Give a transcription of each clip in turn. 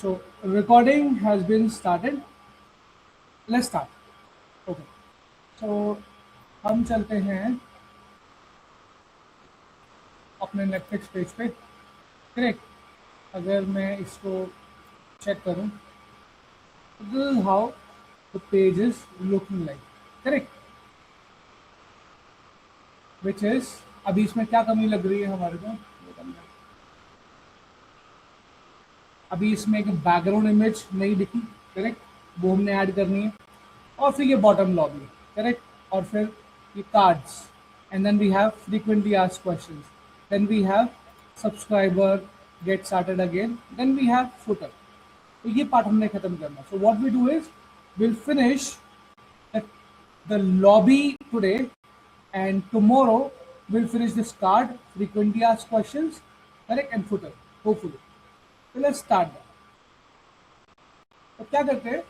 So recording has been started. Let's start. Okay. So हम चलते हैं अपने नेटफ्लिक्स पेज पे. करेक्ट. अगर मैं इसको चेक करूं, this is how the page is looking like. Correct. Which is, अभी इसमें क्या कमी लग रही है हमारे को? अभी इसमें एक बैकग्राउंड इमेज नहीं दिखी. करेक्ट. वो हमने ऐड करनी है. और फिर ये बॉटम लॉबी. करेक्ट. और फिर ये cards. And then we have frequently asked questions. Then we have subscriber, get started again. Then we have footer. तो ये पार्ट हमने खत्म करना. So what we do is will finish the lobby today, and tomorrow we'll finish this card, frequently asked questions, correct, and footer, hopefully. So let's start that. तो क्या करते हैं?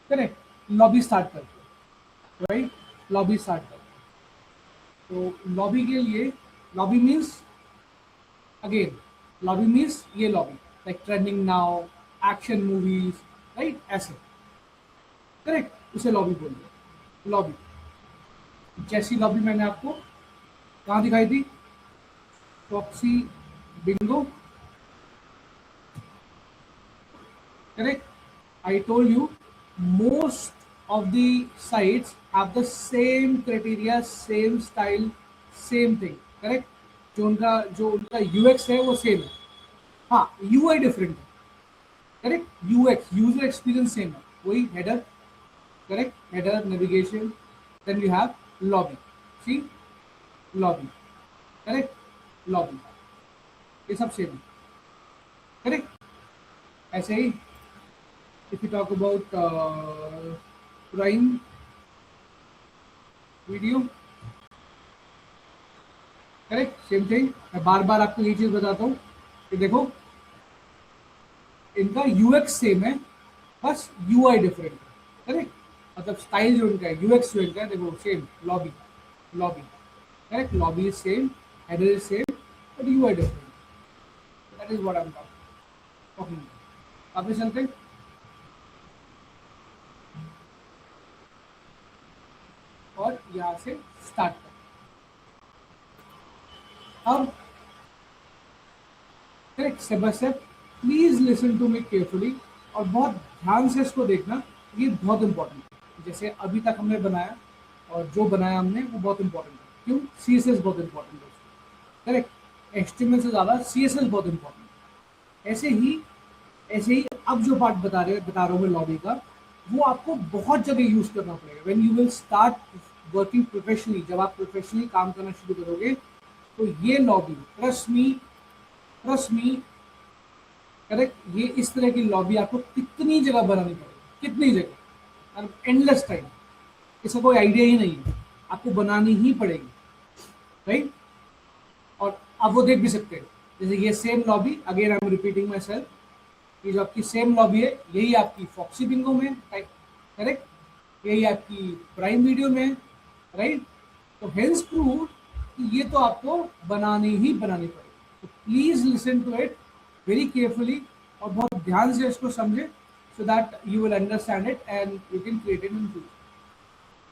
Correct. Lobby start करते हैं. Right. Lobby start करते हैं. तो lobby के लिए, lobby means, again lobby means ये lobby like trending now, action movies, right, ऐसे. करेक्ट. उसे लॉबी बोलिए. लॉबी जैसी लॉबी मैंने आपको कहाँ दिखाई थी? Foxy bingo. Correct. I told you most of the sites have the same criteria, same style, same thing. Correct. जो उनका UX है वो सेम है. हाँ, UI डिफरेंट है. Correct. UX, user experience same है. वही header. Correct. Header, navigation. Then we have lobby. See, lobby. Correct. Lobby, ये सब सेम है. करेक्ट. ऐसे ही if you talk about Prime Video, correct, same thing. मैं बार बार आपको ये चीज बताता हूँ कि देखो इनका UX सेम है, बस UI डिफरेंट है. करेक्ट. मतलब स्टाइल जो इनका है, UX जो इनका है, देखो same. Lobby, lobby. Correct. Lobby is same, header is same, but UI different. That is what I am talking. आप चलते हैं. और यहां से स्टार्ट कर. अब correct, step by step. Please listen to me carefully, और बहुत ध्यान से इसको देखना. ये बहुत इंपॉर्टेंट है. जैसे अभी तक हमने बनाया, और जो बनाया हमने वो बहुत इंपॉर्टेंट है. क्यों? CSS बहुत इंपॉर्टेंट है. करेक्ट. HTML से ज़्यादा CSS बहुत इंपॉर्टेंट है. ऐसे ही अब जो पार्ट बता रहा हूँ मैं लॉबी का, वो आपको बहुत जगह यूज करना पड़ेगा. When you will start working professionally, जब आप प्रोफेशनली काम करना शुरू करोगे, तो ये लॉबी, ट्रस्ट मी, करेक्ट, ये इस तरह की लॉबी आपको कितनी जगह बनानी पड़ेगी, कितनी जगह, और एंडलेस टाइम. इसका कोई आइडिया ही नहीं है. आपको बनानी ही पड़ेगी. राइट. और आप वो देख भी सकते हैं. जैसे ये same lobby, again I am repeating my self, ये जो आपकी सेम लॉबी है, यही आपकी फॉक्सी बिंगो में, करेक्ट, यही आपकी प्राइम वीडियो में. राइट. तो हेंस प्रूव कि ये तो आपको बनानी पड़ेगी. तो please listen to it very carefully, और बहुत ध्यान से इसको समझे, so that you will understand it and you can create it in future.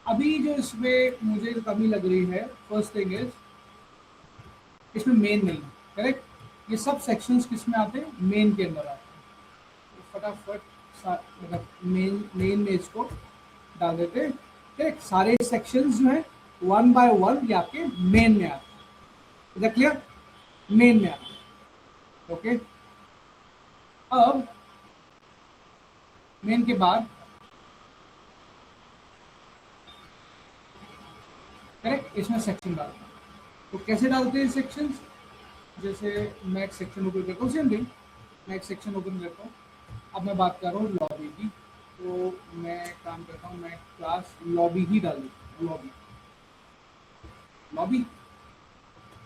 अभी जो इसमें मुझे कमी लग रही है, फर्स्ट थिंग इज इसमें मेन नहीं. करेक्ट. ये सब सेक्शंस किस में आते हैं? मेन के अंदर आते हैं. फटाफट मतलब मेन में इसको डाल देते हैं. करेक्ट. सारे सेक्शंस जो हैं 1 by 1 ये आपके मेन में आते हैं. Is that clear? मेन में आते हैं. ओके. अब मेन के बाद करेक्ट, इसमें सेक्शन डालते हैं. तो कैसे डालते हैं सेक्शंस? जैसे मैं एक सेक्शन ओपन करता हूँ, सेम थिंग, मैं एक सेक्शन ओपन करता हूँ. अब मैं बात कर रहा हूँ लॉबी की, तो मैं काम करता हूँ, मैं क्लास लॉबी ही डाल दूँ.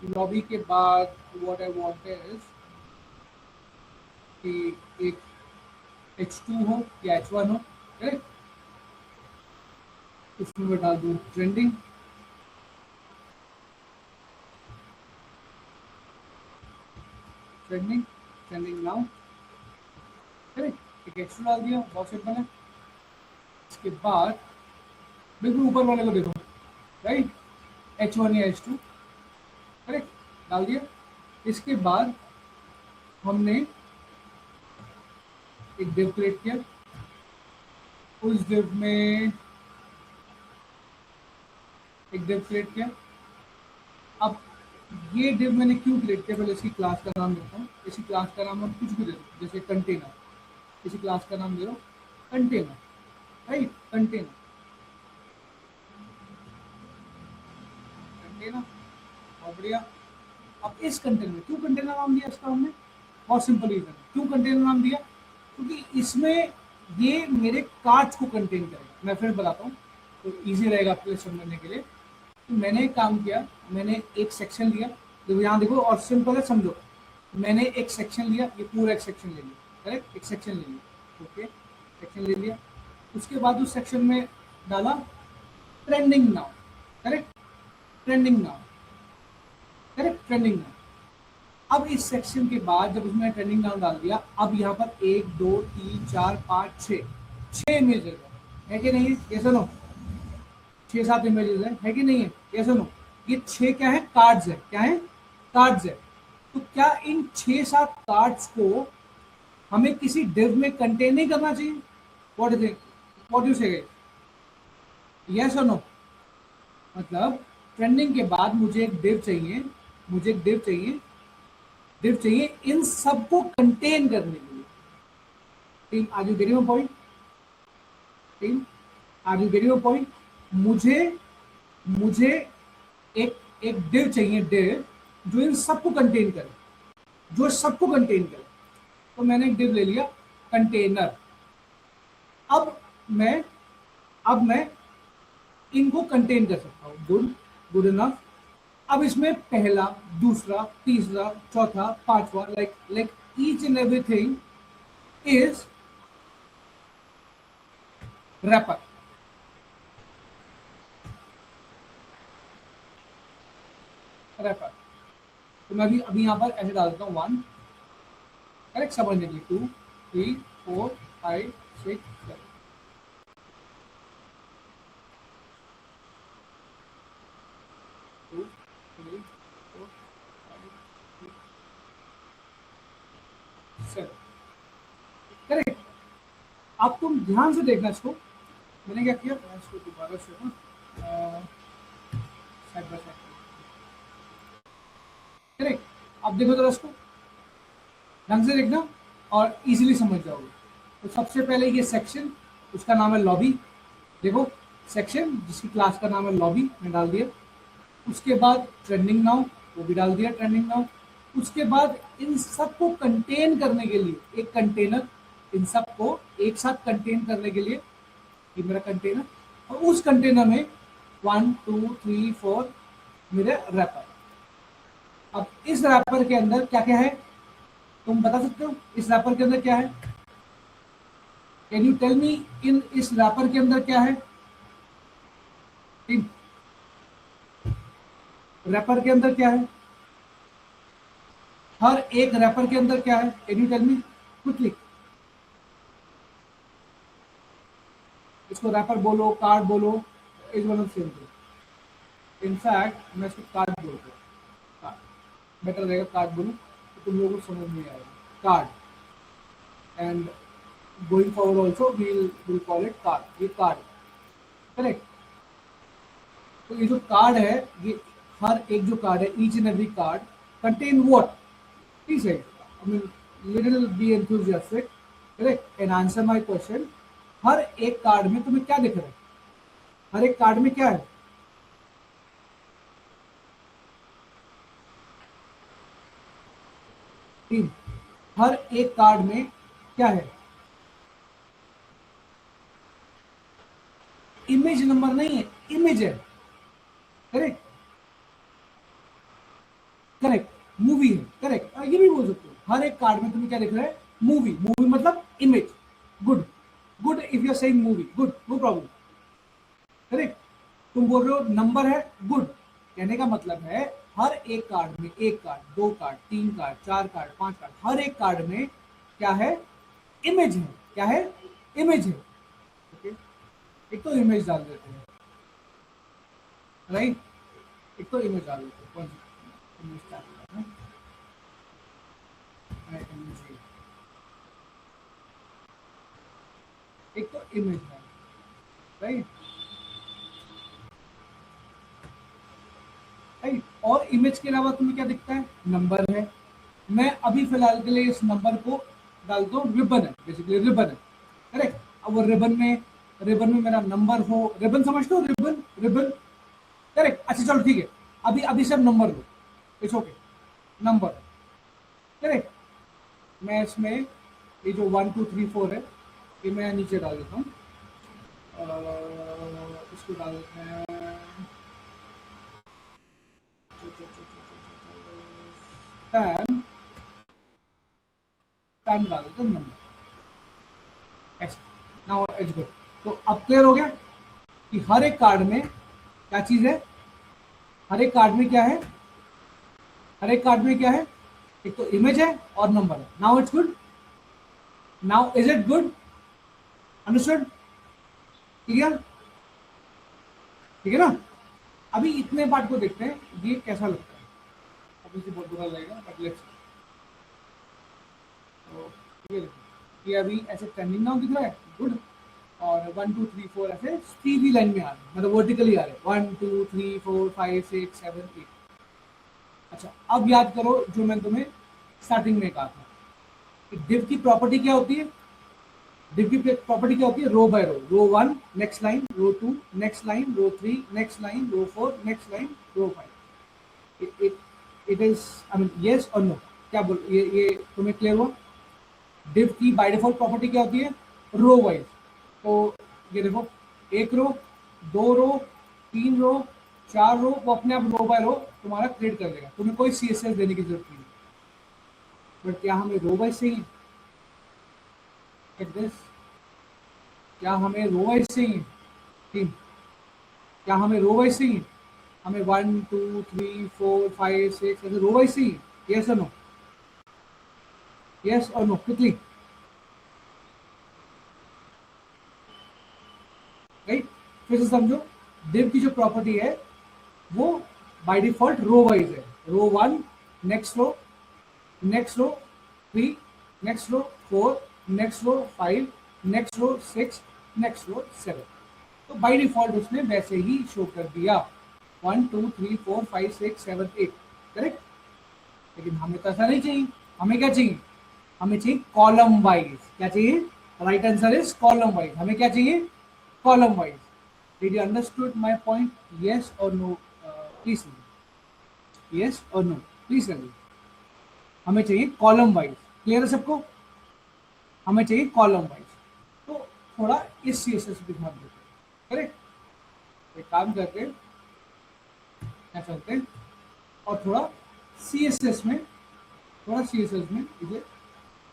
लॉबी के बाद व्हाट आई वांट इज कि एक H2 हो या H1 हो. करेक्ट. उसमें मैं डाल दूँ ट्रेंडिंग. ट्रेंडिंग नाउ, करेक्ट, एक एक्स्ट्रा डाल दिया, बहुत सिंपल है। इसके बाद बिल्कुल ऊपर वाले को देखो, राइट, H1 या H2, करेक्ट, डाल दिया। इसके बाद हमने एक डिव क्रिएट किया, उस डिव में एक डिव क्रिएट किया। अब ये डिव मैंने क्यों क्रिएट किया, पहले इसकी क्लास का नाम देता हूँ। इसी क्लास का नाम हम कुछ भी दे दो, जैसे कंटेनर, इसी क्लास का नाम दे दो कंटेनर, राइट, कंटेनर, कंटेनर, बहुत बढ़िया। अब इस कंटेनर, क्यों कंटेनर नाम दिया इसका हमने, बहुत सिंपल रीजन, क्यों कंटेनर नाम दिया, क्योंकि इसमें ये मेरे कार्ड्स को कंटेन करेगा। मैं फिर बताता हूँ तो इजी रहेगा आपके लिए समझने के लिए। तो मैंने एक काम किया, मैंने एक सेक्शन लिया, तो यहाँ देखो और सिंपल है, समझो। मैंने एक सेक्शन लिया, ये पूरा एक सेक्शन ले लिया, करेक्ट, एक सेक्शन ले लिया, ओके, सेक्शन ले लिया। उसके बाद उस सेक्शन में डाला trending now, correct, trending now, correct, trending now. अब इस सेक्शन के बाद जब उसमें ट्रेंडिंग नाउ डाल दिया, अब यहाँ पर 1 2 3 4 5 6 इमेजेस है कि नहीं है, ये सुनो, 6 7 इमेजेस है कि नहीं है, ये सुनो। ये 6 क्या है, कार्ड्स है, क्या है, कार्ड्स है। तो क्या इन 6 7 कार्ड्स को हमें किसी डिव में कंटेन नहीं करना चाहिए, what do think, what you से, यस और नो। मतलब ट्रेंडिंग के बाद मुझे एक डिव चाहिए, मुझे एक डिव चाहिए, डिव चाहिए इन सबको कंटेन करने के लिए। Team, are you getting my point, team, are you getting my point. मुझे मुझे एक एक डिव चाहिए, डिव जो इन सबको कंटेन करे, जो सबको कंटेन करे। तो मैंने एक डिव ले लिया, कंटेनर। अब मैं अब मैं इनको कंटेन कर सकता हूँ, गुड, गुड इनफ। अब इसमें पहला, दूसरा, तीसरा, चौथा, पांचवा, like each and everything is wrapper, wrapper. तो मैं अभी यहाँ पर ऐसे डाल देता हूँ 1, करेक्ट, समझने के लिए 2 3 4 5 6 7, 2 3 4 5 6 7, करेक्ट। अब तुम ध्यान से देखना इसको, मैंने क्या किया, मैं इसको दोबारा से ना साइड बाय साइड, करेक्ट। अब देखो जरा इसको ढंग से देखना और इजीली समझ जाओगे। तो सबसे पहले ये सेक्शन, उसका नाम है लॉबी, देखो सेक्शन जिसकी क्लास का नाम है लॉबी, मैं डाल दिया। उसके बाद ट्रेंडिंग नाउ, वो भी डाल दिया, ट्रेंडिंग नाउ। उसके बाद इन सबको कंटेन करने के लिए एक कंटेनर, इन सबको एक साथ कंटेन करने के लिए ये मेरा कंटेनर, और उस कंटेनर में 1 2 3 4 मेरे रैपर। अब इस रैपर के अंदर क्या क्या है, तुम बता सकते हो इस रैपर के अंदर क्या है, कैन यू टेल मी, इन इस रैपर के अंदर क्या है, रैपर के अंदर क्या है, हर एक रैपर के अंदर क्या है, can you tell me quickly. इसको रैपर बोलो, कार्ड बोलो, is one of same thing. In fact मैं इसको कार्ड बोलता हूँ, कार्ड बेटर रहेगा, कार्ड बोलूँ तो तुम लोगों को समझ नहीं आएगा, card. And going forward also will call it card, ये कार्ड, करेक्ट। तो ये जो कार्ड है, ये हर एक जो कार्ड है, each and every card contain what, ठीक है, I mean little be enthusiastic, correct, and answer my question. हर एक कार्ड में तुम्हें क्या दिख रहा है, हर एक कार्ड में क्या है, हर एक कार्ड में क्या है, इमेज नंबर नहीं है, इमेज है, करेक्ट, करेक्ट, मूवी है, करेक्ट, ये भी बोल सकते हो। हर एक कार्ड में तुम्हें क्या दिख रहा है, मूवी, मूवी मतलब image, good, good, if you are saying movie, good, no problem, correct. तुम बोल रहे हो नंबर है, गुड, कहने का मतलब है हर एक कार्ड में, एक कार्ड, दो कार्ड, तीन कार्ड, चार कार्ड, पांच कार्ड, हर एक कार्ड में क्या है, इमेज है। क्या है, इमेज है। ओके, एक तो इमेज डाल देते हैं, राइट। एक तो इमेज डाल देते हैं, कौन सी इमेज डाल देते हैं, img। एक तो इमेज है, राइट, राइट। और इमेज के अलावा तुम्हें क्या दिखता है, नंबर है। मैं अभी फिलहाल के लिए इस नंबर को डालता हूँ, रिबन है, बेसिकली रिबन है, करेक्ट। अब वो रिबन में मेरा नंबर हो, रिबन समझते हो, रिबन, रिबन, करेक्ट। अच्छा चलो ठीक है, अभी अभी सब number low, it's okay, number, correct. मैं इसमें ये जो 1 2 3 4 है, ये मैं नीचे डाल देता हूँ। इसको डाल देते हैं 10, 10 डाल देते हैं नंबर, ऐसे। Now it's good. तो अब क्लियर हो गया कि हर एक कार्ड में क्या चीज है, हर एक कार्ड में क्या है, हर एक कार्ड में क्या है, एक तो इमेज है और नंबर है। Now it's good, now is it good, understood, ठीक है, ठीक है ना। अभी इतने पार्ट को देखते हैं, ये कैसा लगता है। अभी से बहुत बुरा लगेगा, बट लेट्स, तो ये देखो, ये अभी ऐसे ट्रेंडिंग नाउ दिख रहा है, गुड। और 1 2 3 4 ऐसे सीधी लाइन में आ रहे हैं, मतलब वर्टिकली आ रहे हैं, 1 2 3 4 5 6 7 8। अच्छा, अब याद करो जो मैं तुम्हें स्टार्टिंग में कहा था कि div की प्रॉपर्टी क्या होती है, div की प्रॉपर्टी क्या होती है, row by row, row 1 next line, row 2 next line, row 3 next line, row 4 next line, row 5। It is, I mean, yes और नो, क्या बोल, ये तुम्हें क्लियर हुआ। div की बाय डिफॉल्ट प्रॉपर्टी क्या होती है, रो वाइज। तो ये देखो, एक रो, दो रो, तीन रो, चार रो, वो अपने आप रो बाय रो तुम्हारा क्रिएट कर देगा, तुम्हें कोई सीएसएस देने की जरूरत नहीं है। बट क्या हमें रो वाइज चाहिए, एट दिस, क्या हमें रो वाइज चाहिए टीम, क्या हमें रो वाइज चाहिए, हमें 1 2 3 4 5 6 ऐसे रो वाइज चाहिए, यस और नो, यस और नो, क्विकली, राइट। फिर से समझो, div की जो प्रॉपर्टी है वो बाय डिफॉल्ट रो वाइज है, row 1 next row, next row 3, next row 4, next row 5, next row 6, next row 7। तो बाय डिफॉल्ट उसने वैसे ही शो कर दिया, 1 2 3 4 5 6 7 8, करेक्ट। लेकिन हमें तो ऐसा नहीं चाहिए, हमें क्या चाहिए, हमें चाहिए कॉलम वाइज। क्या चाहिए, right answer is column wise. हमें क्या चाहिए, column wise. Did you understood my point, yes और नो, प्लीज, यस और नो, प्लीज। हमें चाहिए कॉलम वाइज, क्लियर है सबको, हमें चाहिए कॉलम वाइज। तो थोड़ा इस सीएसएस पे ध्यान देते हैं, करेक्ट। एक काम करके क्या चलते हैं और थोड़ा सीएसएस में, थोड़ा सीएसएस में इसे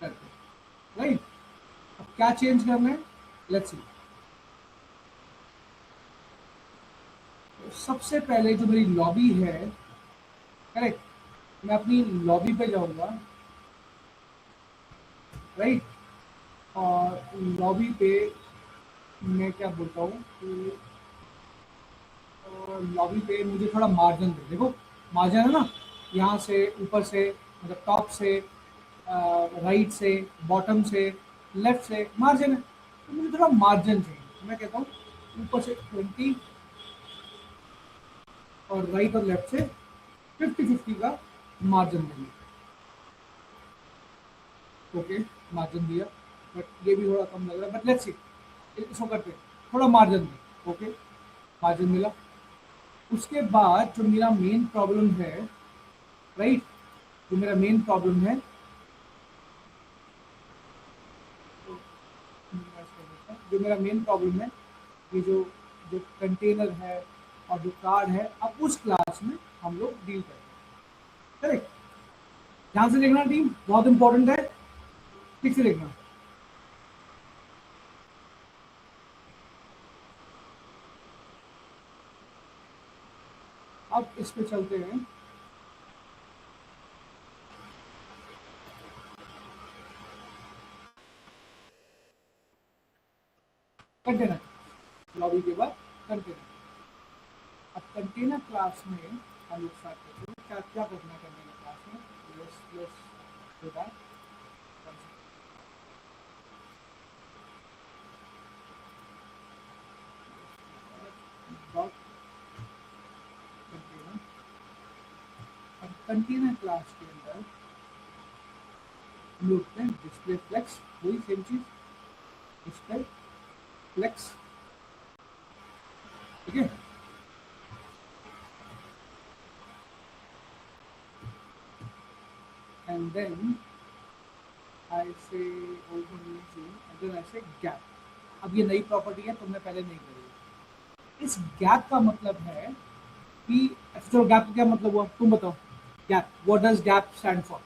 करते हैं, राइट। अब क्या चेंज करना है, लेट्स सी। तो सबसे पहले जो मेरी लॉबी है, करेक्ट, मैं अपनी लॉबी पे जाऊंगा, राइट। और लॉबी पे मैं क्या बोलता हूँ कि लॉबी पे मुझे थोड़ा मार्जिन दे, देखो मार्जिन है ना, यहाँ से ऊपर से, मतलब टॉप से, राइट से, बॉटम से, लेफ्ट से मार्जिन है, तो मुझे थोड़ा मार्जिन चाहिए। तो मैं कहता हूँ ऊपर से 20 और राइट और लेफ्ट से 50-50 का मार्जिन देंगे। ओके, मार्जिन दिया, बट ये भी थोड़ा कम लग रहा है, बट लेट्स सी, इसको करते हैं, थोड़ा मार्जिन दे, ओके, मार्जिन मिला। उसके बाद जो मेरा मेन प्रॉब्लम है, राइट, जो मेरा मेन प्रॉब्लम है, जो मेरा मेन प्रॉब्लम है, ये जो जो कंटेनर है और जो कार्ड है, अब उस क्लास में हम लोग डील करते हैं, करेक्ट। ध्यान से देखना टीम, बहुत इंपॉर्टेंट है, ठीक से देखना। अब इस पे चलते हैं, कंटेनर, लॉबी के बाद कंटेनर। अब कंटेनर क्लास में हम लोग स्टार्ट करते हैं। क्या क्या करना है कंटेनर क्लास में? Let's do that. Dot container. अब कंटेनर क्लास के अंदर हम लोग करते हैं डिस्प्ले फ्लेक्स, वही सेम चीज, डिस्प्ले फ्लेक्स, ठीक है। And then I say open using and then I say gap. अब ये नई प्रॉपर्टी है, तुमने पहले नहीं करी। इस गैप का मतलब है कि चलो गैप का क्या मतलब हुआ तुम बताओ। Gap, what does gap stand for?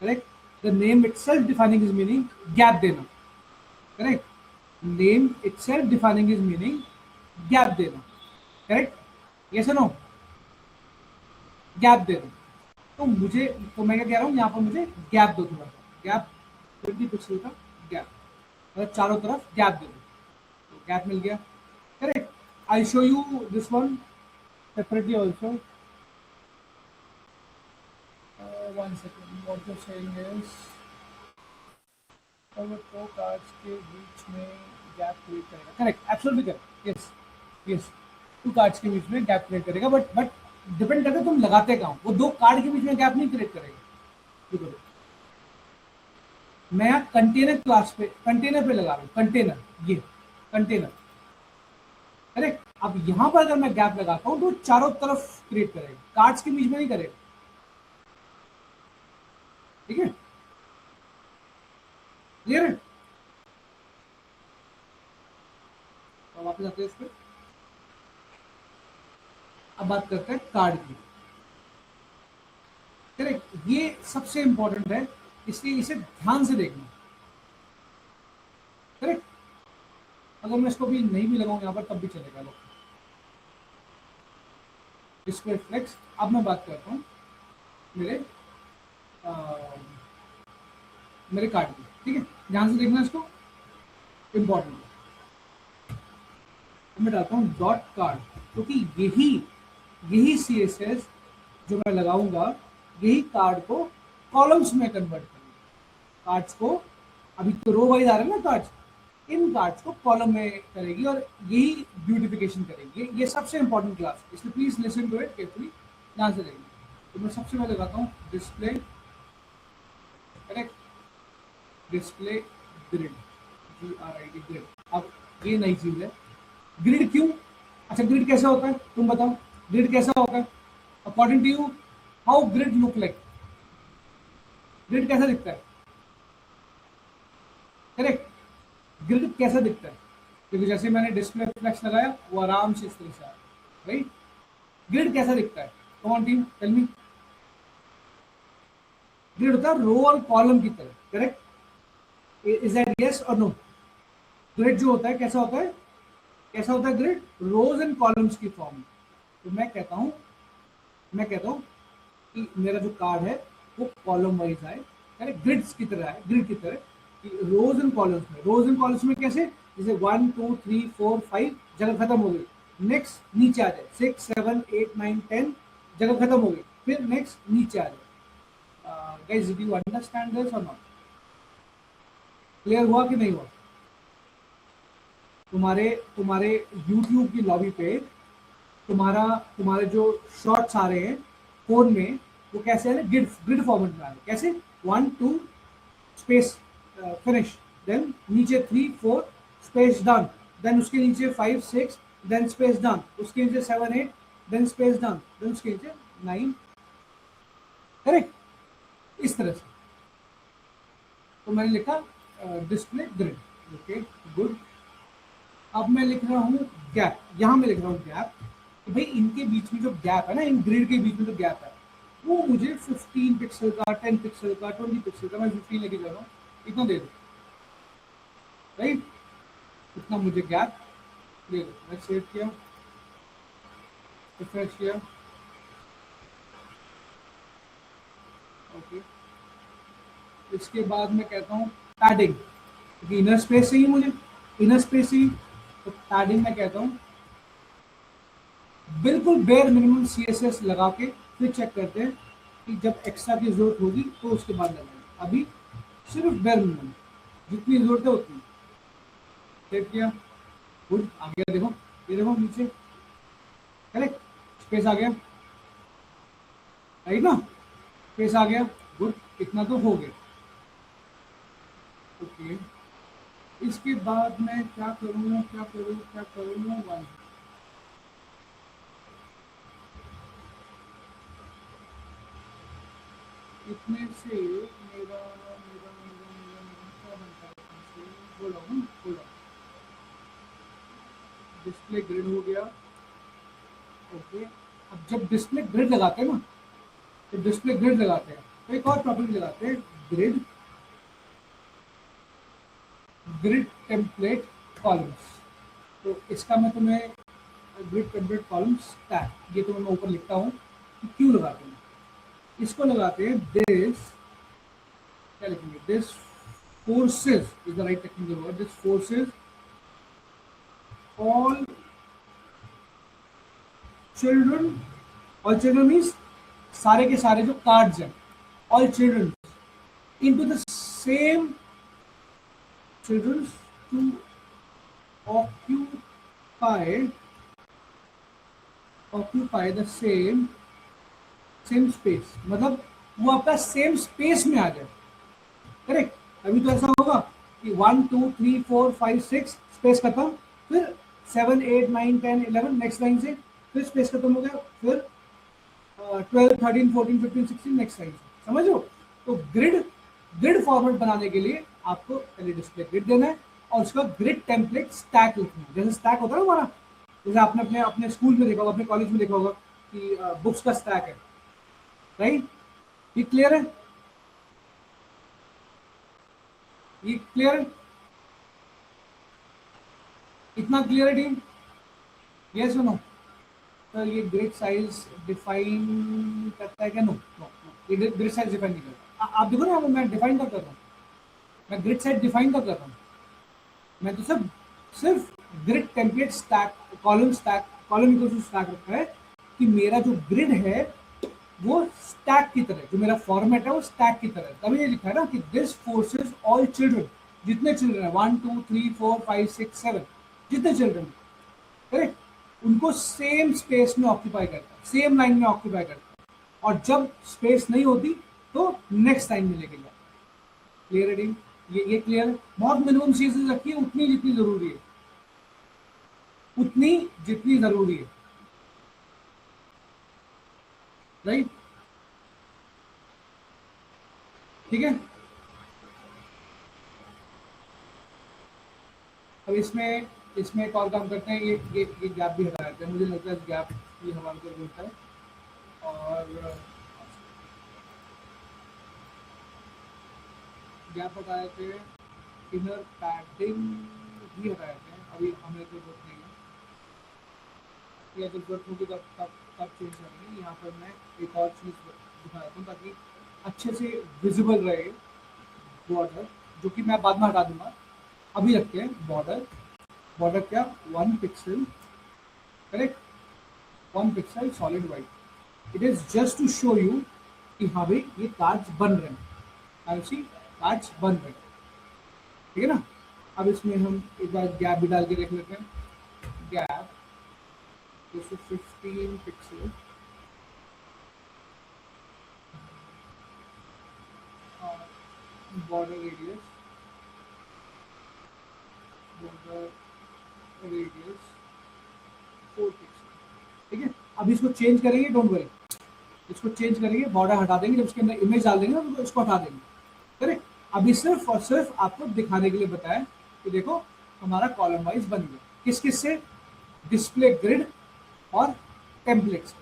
Correct, the name itself defining is meaning gap देना। Correct, name itself defining is meaning gap देना। करेक्ट, यस और नो? गैप देना। तो मुझे, तो मैं क्या कह रहा हूँ यहाँ पर, मुझे गैप दो थोड़ा सा, गैप 20 पिक्सल का गैप, मतलब चारों तरफ गैप दे दो, तो गैप मिल गया। Correct, I show you this one separately also. One second, what you saying is अगर दो कार्ड्स के बीच में गैप क्रिएट करेगा। Correct, absolutely correct, yes yes, to cards के बीच में गैप क्रिएट करेगा, बट डिपेंड करता है तुम लगाते कहाँ। वो दो कार्ड के बीच में गैप नहीं क्रिएट करेगा। देखो मैं यहाँ कंटेनर क्लास पे, कंटेनर पे लगा रहा हूँ, कंटेनर, ये कंटेनर। करेक्ट, अब यहां पर अगर मैं गैप लगाता हूं तो चारों तरफ क्रिएट करेगा, कार्ड्स के बीच में नहीं करेगा। ठीक है, क्लियर है? तो वापस आते हैं इस पर। अब बात करते हैं कार्ड की। करेक्ट, ये सबसे इंपॉर्टेंट है, इसलिए इसे ध्यान से देखना। करेक्ट, अगर मैं इसको भी नहीं भी लगाऊं यहां पर तब भी चलेगा। लोग डिस्प्ले फ्लेक्स। अब मैं बात करता हूं मेरे मेरे कार्ड की। ठीक है, ध्यान से देखना इसको, इंपॉर्टेंट। मैं डालता हूँ डॉट कार्ड, क्योंकि यही यही CSS जो मैं लगाऊंगा यही कार्ड को कॉलम्स में कन्वर्ट करेगी। कार्ड्स को, अभी तो रो वाइज आ रहे हैं ना कार्ड्स, इन कार्ड्स को कॉलम में करेगी और यही ब्यूटिफिकेशन करेगी। ये सबसे इंपॉर्टेंट क्लास, इसलिए please listen to it carefully, ध्यान से देखिए। तो मैं सबसे पहले लगाता हूँ display, correct, display grid, GRID grid. अब ये नई चीज है, ग्रिड क्यों? अच्छा, ग्रिड कैसा होता है तुम बताओ, ग्रिड कैसा होता है according to you? How grid look like? Grid कैसा दिखता है? करेक्ट, ग्रिड कैसा दिखता है? क्योंकि जैसे मैंने डिस्प्ले फ्लेक्स लगाया वो आराम से इस तरह से आया, राइट? ग्रिड कैसा दिखता है? Come on team, tell me. Grid होता है रो और कॉलम की तरह। करेक्ट, इज दैट यस और नो? ग्रिड जो होता है कैसा होता है? कैसा होता है ग्रिड? रोज एंड कॉलम्स की फॉर्म। तो मैं कहता हूं कि मेरा जो कार्ड है वो कॉलम वाइज आए, करेक्ट, ग्रिड्स की तरह है, ग्रिड की तरह कि रोज एंड कॉलम्स में। रोज एंड कॉलम्स में कैसे? जैसे 1 2 3 4 5 जगह खत्म हो गई, नेक्स्ट नीचे आ जाए 6 7 8 9 10 जगह खत्म हो गई, फिर नेक्स्ट नीचे आ जाए। Guys, did you understand this और नॉट? क्लियर हुआ कि नहीं हुआ? तुम्हारे तुम्हारे YouTube की लॉबी पे तुम्हारे जो शॉट्स आ रहे हैं फोन में वो कैसे है ना, ग्रिड ग्रिड फॉर्मेट में आ रहे हैं। कैसे? 1 2 स्पेस फिनिश, देन नीचे 3 4 स्पेस डन, देन उसके नीचे 5 6 देन स्पेस डन, उसके नीचे 7 8 देन स्पेस डन, देन उसके नीचे 9। करेक्ट, इस तरह से। तो मैंने लिखा डिस्प्ले ग्रिड। Okay, good. अब मैं लिख रहा हूँ गैप, यहां मैं लिख रहा हूँ गैप। तो भाई इनके बीच में जो गैप है ना, इन ग्रिड के बीच में जो गैप है वो मुझे 15 पिक्सल का, 10 पिक्सल का, 20 पिक्सल का, मैं 15 लेके जा रहा हूँ, इतना दे दो, राइट? इतना मुझे गैप दे दो। मैं सेव किया, रिफ्रेश किया, ओके। इसके बाद मैं कहता हूँ पैडिंग, क्योंकि इनर स्पेस चाहिए मुझे, इनर स्पेस चाहिए, तो पैडिंग में कहता हूँ बिल्कुल बेयर मिनिमम CSS लगा के फिर चेक करते हैं कि जब एक्स्ट्रा की जरूरत होगी तो उसके बाद लगाएंगे। अभी सिर्फ बेयर मिनिमम, जितनी जरूरत है उतनी। सेव किया, गुड, आ गया। देखो, ये देखो नीचे, करेक्ट, स्पेस आ गया, राइट ना, स्पेस आ गया, गुड, इतना तो हो गया। ओके, इसके बाद मैं क्या करूँ, क्या करूँ, क्या करूँ, वन, इतने से मेरा मेरा मेरा मेरा मेरा क्या बनता है इतने से, बोला डिस्प्ले ग्रिड हो गया। ओके, अब जब डिस्प्ले ग्रिड लगाते हैं ना, तो डिस्प्ले ग्रिड लगाते हैं तो एक और प्रॉपर्टी लगाते हैं, ग्रिड ग्रिड टेम्पलेट कॉलम्स। तो इसका मैं तुम्हें ग्रिड टेम्पलेट कॉलम्स टैग, ये तो मैं ऊपर लिखता हूँ कि क्यों लगाते हैं। इसको लगाते हैं दिस, क्या लिखेंगे, this forces is the right technical word, this forces all children, all children means सारे के सारे जो कार्ड्स हैं, all children into the same children to occupy occupy the same space, मतलब वो आपका सेम स्पेस में आ जाए। करेक्ट, अभी तो ऐसा होगा कि 1 2 3 4 5 6 स्पेस खत्म, फिर 7 8 9 10 11 नेक्स्ट लाइन से फिर स्पेस खत्म हो गया, फिर 12 13 14 15 16 नेक्स्ट लाइन से, समझ लो। तो ग्रिड ग्रिड फॉर्मेट बनाने के लिए आपको पहले डिस्प्ले ग्रिड देना है और उसका ग्रिड टेम्पलेट स्टैक लिखना है। जैसे स्टैक होता है ना हमारा, जैसे आपने अपने अपने स्कूल में देखा होगा, अपने कॉलेज में देखा होगा कि बुक्स का स्टैक है, राइट। ये क्लियर है, ये क्लियर है, इतना क्लियर है टीम, ये सुनो। तो ये ग्रिड साइज डिफाइन करता है क्या? नो नो, ये ग्रिड साइज डिफाइन नहीं करता। आप देखो ना, मैं डिफाइन कर रहा हूँ, मैं ग्रिड साइज डिफाइन कर रहा हूँ। मैं तो सिर्फ सिर्फ grid template stack column stack column equal to stack रखा है कि मेरा जो ग्रिड है वो स्टैक की तरह, जो मेरा फॉर्मेट है वो स्टैक की तरह। तभी ये लिखा है ना कि दिस फोर्सेस ऑल चिल्ड्रन, जितने चिल्ड्रन है 1 2 3 4 5 6 7, जितने चिल्ड्रन, करेक्ट, उनको सेम स्पेस में ऑक्यूपाई करता है, सेम लाइन में ऑक्यूपाई करता है, और जब स्पेस नहीं होती तो नेक्स्ट लाइन में लेके जाता है। क्लियर है टीम? ये क्लियर है। बहुत मिनिमम चीजें रखी है, उतनी जितनी जरूरी है, उतनी जितनी जरूरी है, राइट, ठीक है। अब इसमें इसमें एक और काम करते हैं, ये गैप भी हटा देते हैं, मुझे लगता है गैप भी हमारे को जरूरत है। और गैप हटा देते हैं, इनर पैडिंग भी हटा देते हैं, अभी हमें तो जरूरत नहीं है, या जब जरूरत होगी तब चेंज करेंगे। यहाँ पर मैं एक और चीज़ दिखा देता हूँ ताकि अच्छे से विजिबल रहे बॉर्डर, जो कि मैं बाद में हटा दूंगा। अभी रखते हैं बॉर्डर, बॉर्डर क्या, 1 pixel, correct, 1 pixel solid white. It is just to show you कि हाँ भाई ये कार्ड्स बन रहे हैं, ऐसी कार्ड्स बन रहे हैं, ठीक है ना। अब इसमें हम एक बार गैप भी डाल के देख लेते हैं। Gap 15 pixel, border radius, border radius 4 pixel, ठीक है। अब इसको चेंज करेंगे, डोंट वरी, इसको चेंज करेंगे, बॉर्डर हटा देंगे, जब उसके अंदर इमेज डाल देंगे तो इसको हटा देंगे, करेक्ट। अभी सिर्फ और सिर्फ आपको दिखाने के लिए बताया कि देखो हमारा कॉलम वाइज बन गया, किस किस से, डिस्प्ले ग्रिड और टेम्पलेट से।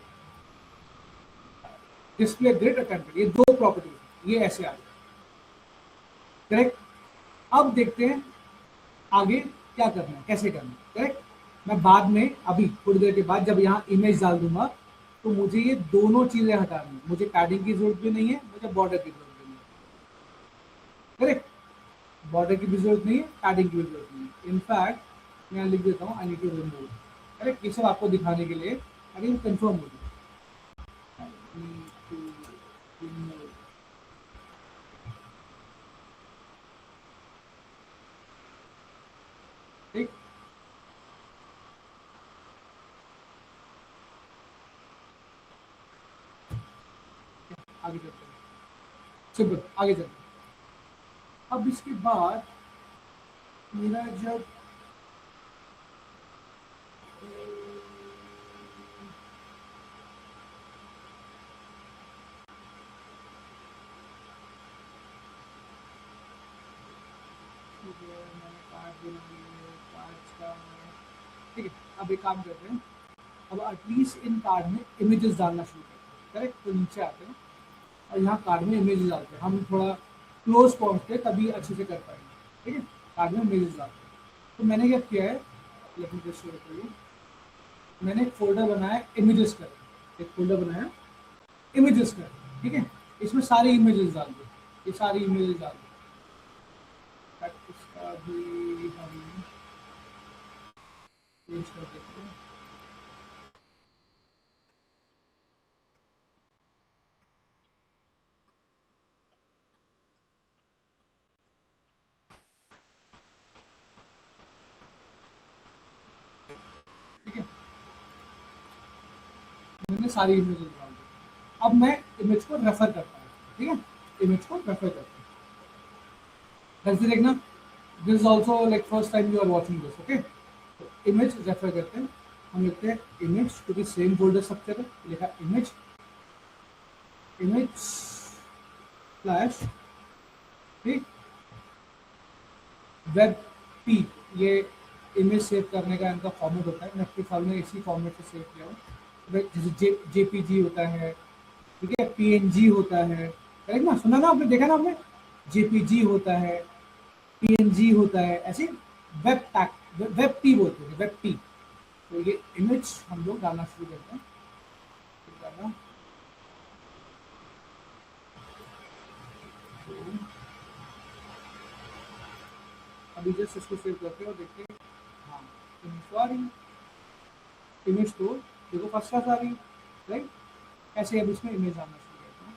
डिस्प्ले ग्रिड और टेम्पलेट, ये दो प्रॉपर्टीज, ये ऐसे आ गए, करेक्ट। अब देखते हैं आगे क्या करना है, कैसे करना है, करेक्ट। मैं बाद में, अभी थोड़ी देर के बाद जब यहाँ इमेज डाल दूंगा तो मुझे ये दोनों चीजें हटानी है, मुझे पैडिंग की जरूरत भी नहीं है, मुझे बॉर्डर की जरूरत भी नहीं है, करेक्ट। बॉर्डर की भी जरूरत नहीं है, पैडिंग की भी जरूरत नहीं है। इनफैक्ट मैं यहाँ लिख देता हूँ I need to remove. Correct, ये सब आपको दिखाने के लिए अगर ये कंफर्म हो जाए। I need to remove। ठीक, आगे चलते हैं, सिंपल आगे चलते हैं। अब इसके बाद मेरा जब मैंने कार्ड बना लिए कार्ड का, ठीक है। अब एक काम करते हैं, अब एटलीस्ट इन कार्ड में इमेजेस डालना शुरू करते हैं। करेक्ट, तो नीचे आते हैं और यहाँ कार्ड में इमेजेस डालते हैं। हम थोड़ा क्लोज पहुँचते हैं तभी अच्छे से कर पाएंगे। ठीक है, कार्ड में इमेजेस डालते हैं। तो मैंने क्या किया है, लेकिन जस्ट शो करिए, मैंने एक फोल्डर बनाया इमेजेस का, एक फोल्डर बनाया इमेजेस का। ठीक है, इसमें सारी इमेजेस डाल दो, ये सारी इमेजेस डाल दो। इसका भी हम चेंज कर देते हैं। ठीक है, मैंने सारी इमेजेस डाल दी। अब मैं इमेज को रेफर करता हूँ। ठीक है, इमेज को रेफर करता हूँ। जैसे देखना, this is also like first time you are watching this. Okay, तो इमेज रेफर करते हैं, हम लिखते हैं इमेज, क्योंकि सेम फोल्डर स्ट्रक्चर है, लिखा इमेज, इमेज फ्लैश, ठीक, वेब पी, ये इमेज सेव करने का इनका फॉर्मेट होता है। मैं अपने फाइल में इसी फॉर्मेट से सेव किया हूँ। जैसे जेपीजी होता है, ठीक है, पीएनजी होता है, करेक्ट ना, सुना ना आपने, देखा ना आपने, जेपीजी होता है, पीएनजी होता है, ऐसे वेब पैक, वेब पी बोलते हैं, वेब पी। तो ये इमेज हम लोग डालना शुरू करते हैं। तो डाला, तो अभी जस्ट इसको सेव करते हैं और देखते हैं। हाँ, इमेज तो आ रही है, इमेज तो देखो फर्स्ट क्लास आ रही है, राइट। ऐसे अब इसमें इमेज आना शुरू करते हैं।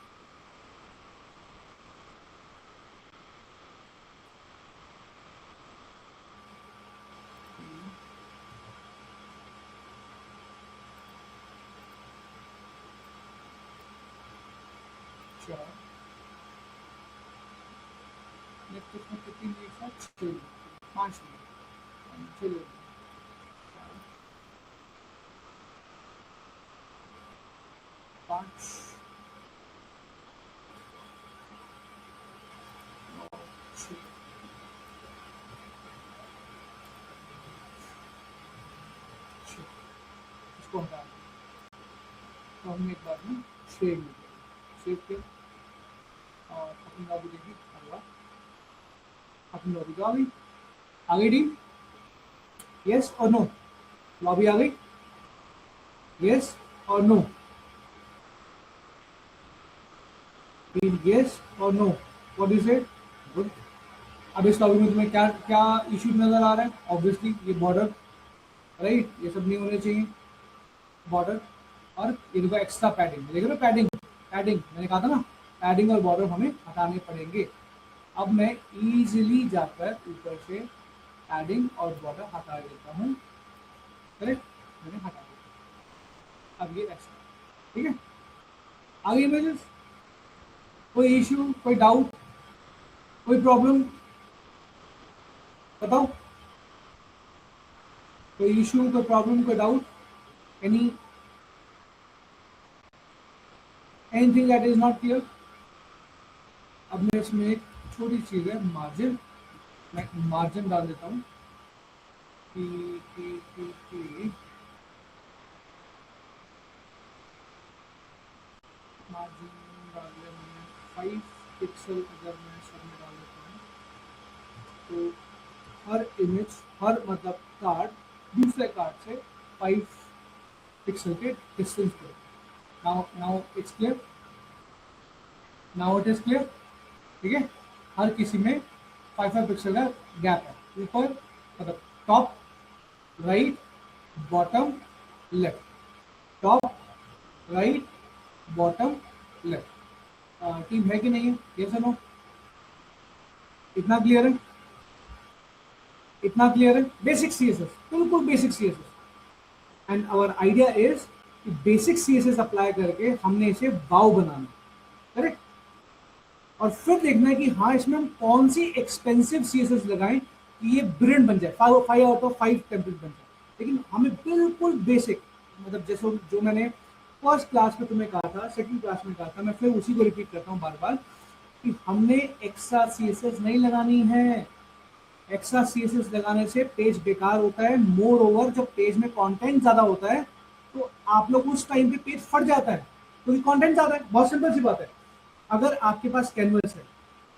चार, नेक्स्ट इसमें कितनी मिनट है, 5 मिनट, चलिए, 5, इसको हटा दें। तो हमने एक बार में सेव किया और अपनी लॉबी देखी, अगला अपनी लॉबी तो आ गई टीम, यस और नो, लॉबी आ गई, यस और नो, टीम यस और no, what is it, good. अब इस लॉबी में तुम्हें क्या क्या इशू नजर आ रहा है, ऑब्वियसली ये बॉर्डर, राइट, ये सब नहीं होने चाहिए, बॉर्डर और ये देखो एक्स्ट्रा पैडिंग, देखो ना, पैडिंग, पैडिंग मैंने कहा था ना, पैडिंग और बॉर्डर हमें हटाने पड़ेंगे। अब मैं इजीली जाकर ऊपर से पैडिंग और बॉर्डर हटा देता हूँ, करेक्ट, मैंने हटा दिया। अब ये ऐसा, ठीक है, आगे इमेजेस, कोई इश्यू, कोई डाउट, कोई प्रॉब्लम, बताओ, कोई इश्यू, कोई प्रॉब्लम, कोई doubt, any, anything that is not clear. अब मैं इसमें एक छोटी चीज़ है, मार्जिन, मैं मार्जिन डाल देता हूँ, की मार्जिन डाल दिया मैंने 5 पिक्सल, अगर मैं सब में डाल देता हूँ तो हर इमेज, हर मतलब कार्ड दूसरे कार्ड से 5 पिक्सल के डिस्टेंस पे। Now it's clear, now it is clear, ठीक है। हर किसी में 5 5 पिक्सल का गैप है, ऊपर मतलब top right, bottom, left, top, right, bottom, left. Team है कि नहीं है, ये सुनो, इतना क्लियर है, इतना क्लियर है, बेसिक सीएसएस, बिल्कुल basic CSS. And our idea is कि बेसिक सीएसएस अप्लाई करके हमने इसे वाव बनाना, करेक्ट। और फिर देखना है कि हाँ इसमें हम कौन सी एक्सपेंसिव सीएसएस लगाएं कि ये ब्रिलियंट बन जाए, 5 आउट ऑफ 5 टेम्पलेट बन जाए। लेकिन हमें बिल्कुल बेसिक, मतलब जैसे जो मैंने फर्स्ट क्लास में तुम्हें कहा था, सेकंड क्लास में कहा था, मैं फिर उसी को रिपीट करता हूँ बार बार, कि हमने एक्स्ट्रा सीएसएस नहीं लगानी है। एक्स्ट्रा सीएसएस लगाने से पेज बेकार होता है। मोर ओवर जब पेज में कंटेंट ज्यादा होता है तो आप लोग उस टाइम पे पेज फट जाता है, क्योंकि कंटेंट ज्यादा है। बहुत सिंपल सी बात है। अगर आपके पास कैनवस है,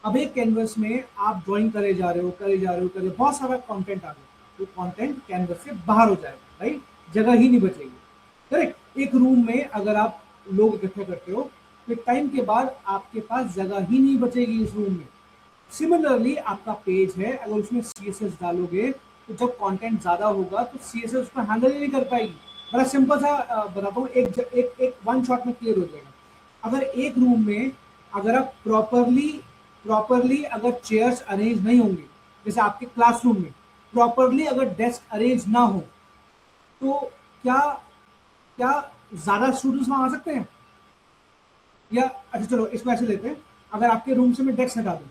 अब एक कैनवस में आप ड्राइंग करे जा रहे हो, करे जा रहे हो, करे, बहुत सारा कंटेंट आ गया, तो कंटेंट कैनवस से बाहर हो जाएगा, राइट, जगह ही नहीं बचेगी, करेक्ट। एक रूम में अगर आप लोग इकट्ठे करते हो तो एक टाइम के बाद आपके पास जगह ही नहीं बचेगी इस रूम में। सिमिलरली आपका पेज है, अगर उसमें सीएसएस डालोगे तो जब कंटेंट ज्यादा होगा तो सीएसएस उसको हैंडल ही नहीं कर पाएगी। बड़ा सिंपल सा बताता हूँ, एक वन शॉट में क्लियर हो जाएगा। अगर एक रूम में अगर आप प्रॉपरली अगर चेयर्स अरेंज नहीं होंगे, जैसे आपके क्लासरूम में प्रॉपरली अगर डेस्क अरेंज ना हो, तो क्या क्या ज्यादा स्टूडेंट्स वहां आ सकते हैं? या अच्छा चलो इसको ऐसे लेते हैं, अगर आपके रूम से मैं डेस्क हटा दूं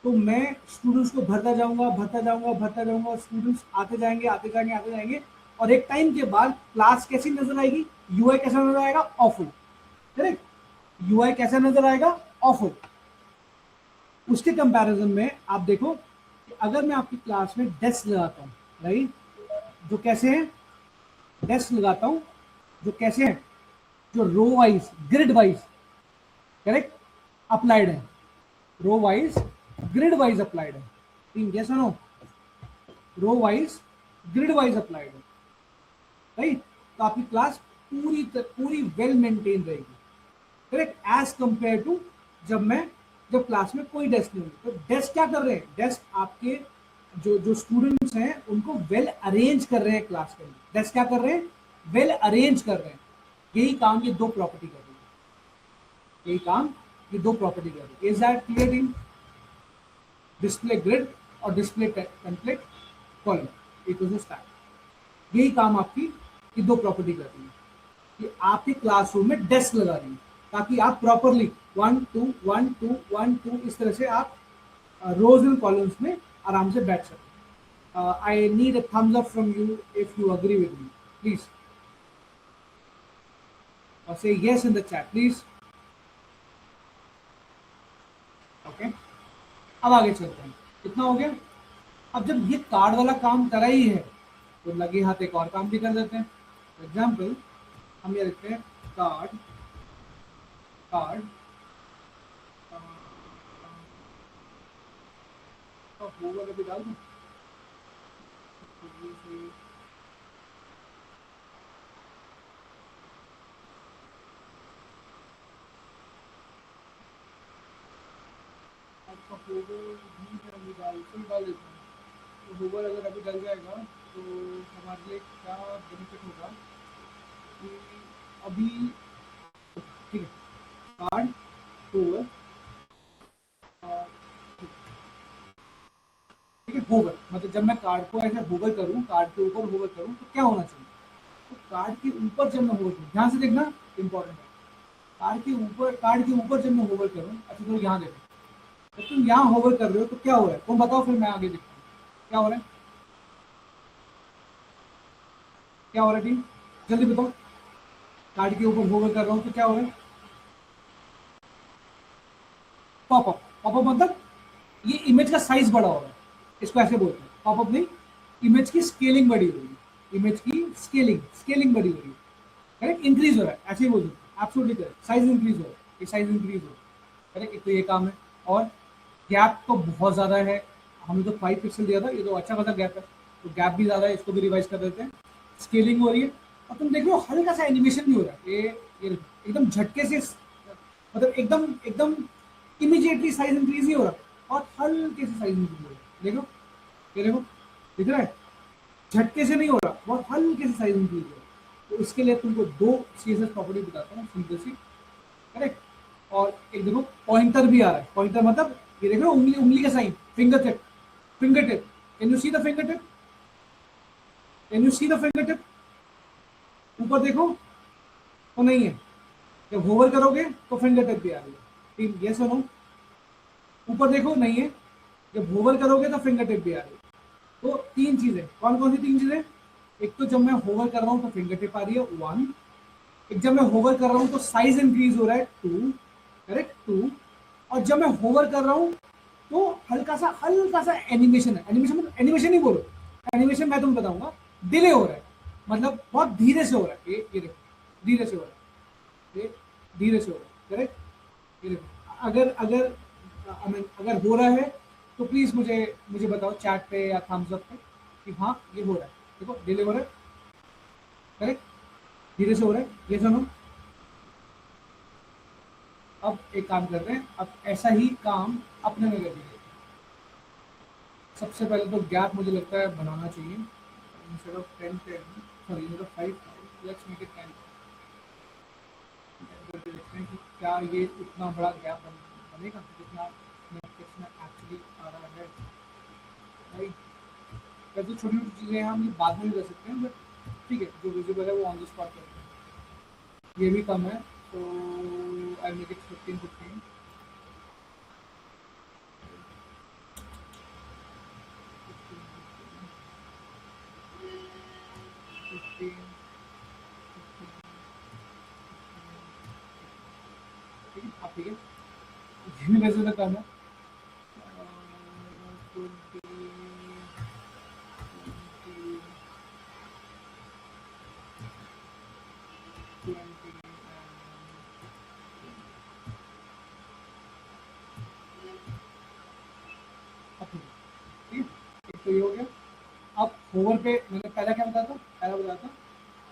तो मैं स्टूडेंट्स को भरता जाऊंगा, भरता जाऊंगा, भरता जाऊंगा, स्टूडेंट्स आते जाएंगे, आते जाएंगे, आते जाएंगे, और एक टाइम के बाद क्लास कैसी नजर आएगी? यूआई कैसा नजर आएगा? Awful, correct. यूआई कैसा नजर आएगा? ऑफुल। उसके कंपैरिजन में आप देखो कि अगर मैं आपकी क्लास में डेस्क लगाता हूँ, राइट, जो कैसे है, डेस्क लगाता हूँ जो कैसे है, जो row wise, grid wise, correct, applied है, row wise, grid wise applied है। टीम यस और no? Row wise, grid wise applied है, राइट। तो आपकी क्लास पूरी वेल मेंटेन रहेगी, करेक्ट, एज कंपेयर टू जब क्लास में कोई डेस्क नहीं होगी। तो डेस्क क्या कर रहे हैं? डेस्क आपके जो जो स्टूडेंट्स हैं उनको वेल अरेंज कर रहे हैं क्लास के अंदर। डेस्क क्या कर रहे हैं? वेल अरेंज कर रहे हैं। यही काम ये दो प्रॉपर्टी कर रही है, यही काम ये दो प्रॉपर्टी कर रही है। Is that clear team? Display grid और display template column equal to stack, यही काम आपकी ये दो प्रॉपर्टी कर रही है कि आपके क्लासरूम में डेस्क लगा रही है, ताकि आप प्रॉपरली 1 2 1 2 1 2 इस तरह से आप रोज एंड कॉलम्स में आराम से बैठ सकते। I need a thumbs up from you if you agree with me, please, और से yes in the chat please. Okay, अब आगे चलते हैं। कितना हो गया? अब जब ये कार्ड वाला काम करा ही है तो लगे हाथ एक और काम भी कर देते हैं। फॉर एग्जाम्पल हम ये लिखते हैं कार्ड, कार्ड होगा कभी डाल दूं? आपका होवर भी है, अभी डाल देते हैं। तो होवर अगर अभी डल जाएगा तो हमारे लिए क्या बेनिफिट होगा कि अभी, ठीक है, कार्ड, होवर, ठीक है, होवर मतलब जब मैं कार्ड को ऐसे होवर करूं, कार्ड के ऊपर होवर करूं तो क्या होना चाहिए? तो कार्ड के ऊपर जब मैं होवर करूं, ध्यान से देखना, इंपॉर्टेंट है। कार्ड के ऊपर जब मैं होवर करूं, अच्छा तो यहाँ देखो, जब तुम यहाँ होवर कर रहे हो तो क्या हो रहा है तुम बताओ, फिर मैं आगे देखता हूँ क्या हो रहा है। क्या हो रहा है टीम, जल्दी बताओ। कार्ड के ऊपर होवर कर रहा हूँ तो क्या हो रहा है? पॉपअप। पॉपअप मतलब ये इमेज का साइज बड़ा हो रहा है, इसको ऐसे बोलते हैं। पॉपअप नहीं, इमेज की स्केलिंग बड़ी हो रही है, इमेज की स्केलिंग बड़ी हो रही है, करेक्ट, इंक्रीज हो रहा है, ऐसे ही बोल सकते हैं, एब्सोल्युटली करेक्ट, साइज इंक्रीज हो रहा है, ये साइज इंक्रीज हो रहा है, करेक्ट। एक तो ये काम है, और गैप तो बहुत ज्यादा है। हमने तो 5 पिक्सल दिया था, ये तो अच्छा खासा गैप है, तो गैप भी ज्यादा है, इसको भी रिवाइज कर देते हैं। स्केलिंग हो रही है, और तुम देख लो हल्का सा एनिमेशन भी हो रहा है, ये देखो, एकदम झटके से, मतलब एकदम एकदम इमीडिएटली साइज इंक्रीज नहीं हो रहा, और हल्के से साइज इंक्रीज हो रहा है। देखो, ये देखो, दिख रहा है, झटके से नहीं हो रहा, बहुत हल्के से साइज इंक्रीज हो रहा है। तो इसके लिए तुमको दो सीएसएस प्रॉपर्टी बताता हूँ सिंपल सी, करेक्ट। और एक देखो पॉइंटर भी आ रहा है, पॉइंटर मतलब ये देखो उंगली, उंगली का sign, finger tip, finger tip. Can you see the finger tip? Can you see the finger tip? ऊपर देखो तो नहीं है, जब होवर करोगे तो फिंगर टिप भी आ रही है। ठीक, ये सुनो, ऊपर देखो नहीं है, जब होवर करोगे तो फिंगर टिप भी आ रही है। तो तीन चीजें, कौन कौन सी तीन चीजें? एक तो जब मैं होवर कर रहा हूं तो फिंगर टिप आ रही है, वन। एक जब मैं होवर कर रहा हूं तो साइज इंक्रीज हो रहा है, टू, करेक्ट, टू। और जब मैं होवर कर रहा हूं तो हल्का सा एनिमेशन है, एनिमेशन मतलब एनिमेशन ही बोलो, एनिमेशन मैं तुम्हें बताऊंगा, डिले हो रहा है, मतलब बहुत धीरे से हो रहा है। ये देखो धीरे से हो रहा है, ये धीरे से हो रहा है, करेक्ट। ये देखो, अगर अगर I mean, अगर हो रहा है तो प्लीज मुझे मुझे बताओ चैट पे या थम्स अप पे कि हाँ ये हो रहा है। देखो डिले हो रहा है, करेक्ट, धीरे से हो रहा है, ये सुनो। अब एक काम करते हैं, अब ऐसा ही काम अपने में कर दीजिए। सबसे पहले तो गैप मुझे लगता है बनाना चाहिए, instead of 10 10, sorry instead of 5 let's make it 10 करके देखते हैं कि क्या ये उतना बड़ा गैप बनेगा जितना नेटफ्लिक्स में एक्चुअली आ रहा है। राइट, वैसे छोटी छोटी चीज़ें हम ये बाद में भी कर सकते हैं, बट ठीक है, जो विजिबल है वो ऑन द स्पॉट करते हैं। ये भी कम है, तो आई मेक इट 15 15। ठीक है, आप ठीक है, ये भी वैसे तो कम है। 20, 20, ठीक है, एक तो ये हो गया। अब होवर पे मैंने पहला क्या बताया था, पहला बताया था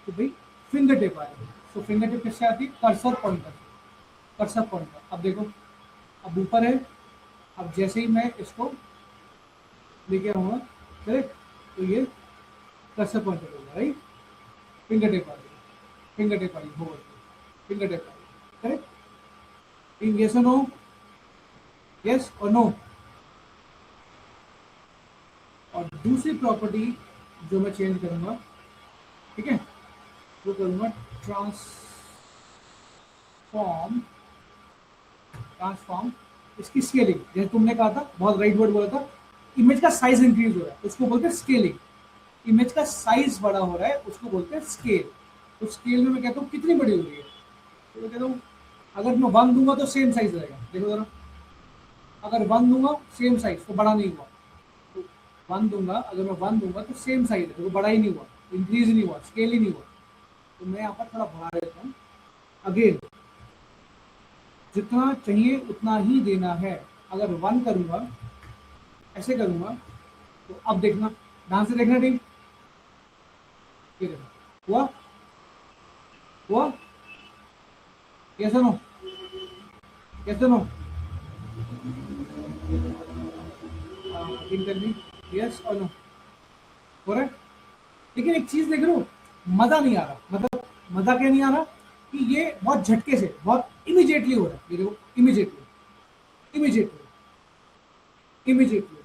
कि भाई फिंगर टिप आएगा। तो फिंगर टिप किससे आती है? Cursor pointer, cursor pointer. अब देखो, अब ऊपर है, अब जैसे ही मैं इसको लेके आऊंगा, करेक्ट, तो ये कर्सर पॉइंटर होगा, राइट। फिंगर टिप आ रही है, फिंगर टिप आ रही है होवर पे, फिंगर टिप आ रही है, करेक्ट। इन यस और नो, यस और नो। और दूसरी प्रॉपर्टी जो मैं चेंज करूंगा, ठीक है, वो करूंगा ट्रांसफॉर्म, ट्रांसफॉर्म इसकी स्केलिंग। जैसे तुमने कहा था, बहुत राइट वर्ड बोला था, इमेज का साइज इंक्रीज हो रहा है उसको बोलते हैं स्केलिंग। इमेज का साइज बड़ा हो रहा है उसको बोलते हैं स्केल। तो स्केल में मैं कहता हूँ कितनी बड़ी हो रही है, तो मैं कहता हूँ अगर मैं 1 दूंगा तो सेम साइज रहेगा। देखो जरा, अगर 1 दूंगा सेम साइज, तो बड़ा नहीं हुआ। तो 1 दूंगा, अगर मैं 1 दूंगा तो सेम साइज है, तो बड़ा ही नहीं हुआ, इंक्रीज नहीं हुआ, स्केल ही नहीं हुआ। तो मैं यहाँ पर थोड़ा बढ़ा देता हूँ। अगेन, जितना चाहिए उतना ही देना है। अगर 1 करूंगा, ऐसे करूंगा, तो अब देखना, ध्यान से देखना टीम, ये देखो, हुआ हुआ, कैसे नो, कैसे नो, यस और नो, हो रहा है। लेकिन एक चीज देख रहे हो, मजा नहीं आ रहा, मतलब मजा क्या नहीं आ रहा कि ये बहुत झटके से, बहुत इमीडिएटली हो रहा है। ये देखो, इमीडिएटली, इमीडिएटली, इमीडिएटली।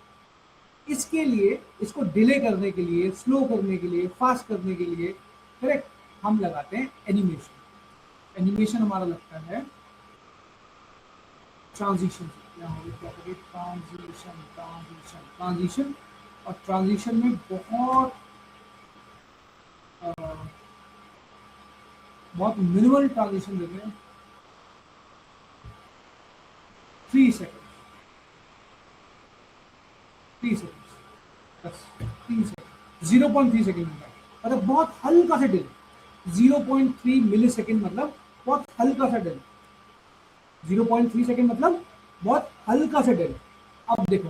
इसके लिए, इसको डिले करने के लिए, स्लो करने के लिए, फास्ट करने के लिए, करेक्ट, हम लगाते हैं एनिमेशन। एनिमेशन हमारा लगता है ट्रांजिशन, ट्रांजिशन, ट्रांजिशन, ट्रांजिशन। और ट्रांजिशन में बहुत बहुत मिनिमल ट्रांजिशन देते हैं, 3 सेकेंड, 3 सेकेंड, बस 3 सेकेंड, 0.3 सेकेंड मिलता है, मतलब बहुत हल्का सा डिले। 0.3 मिली सेकेंड मतलब बहुत हल्का सा डिले, 0.3 सेकेंड मतलब बहुत हल्का सा डिले। अब देखो,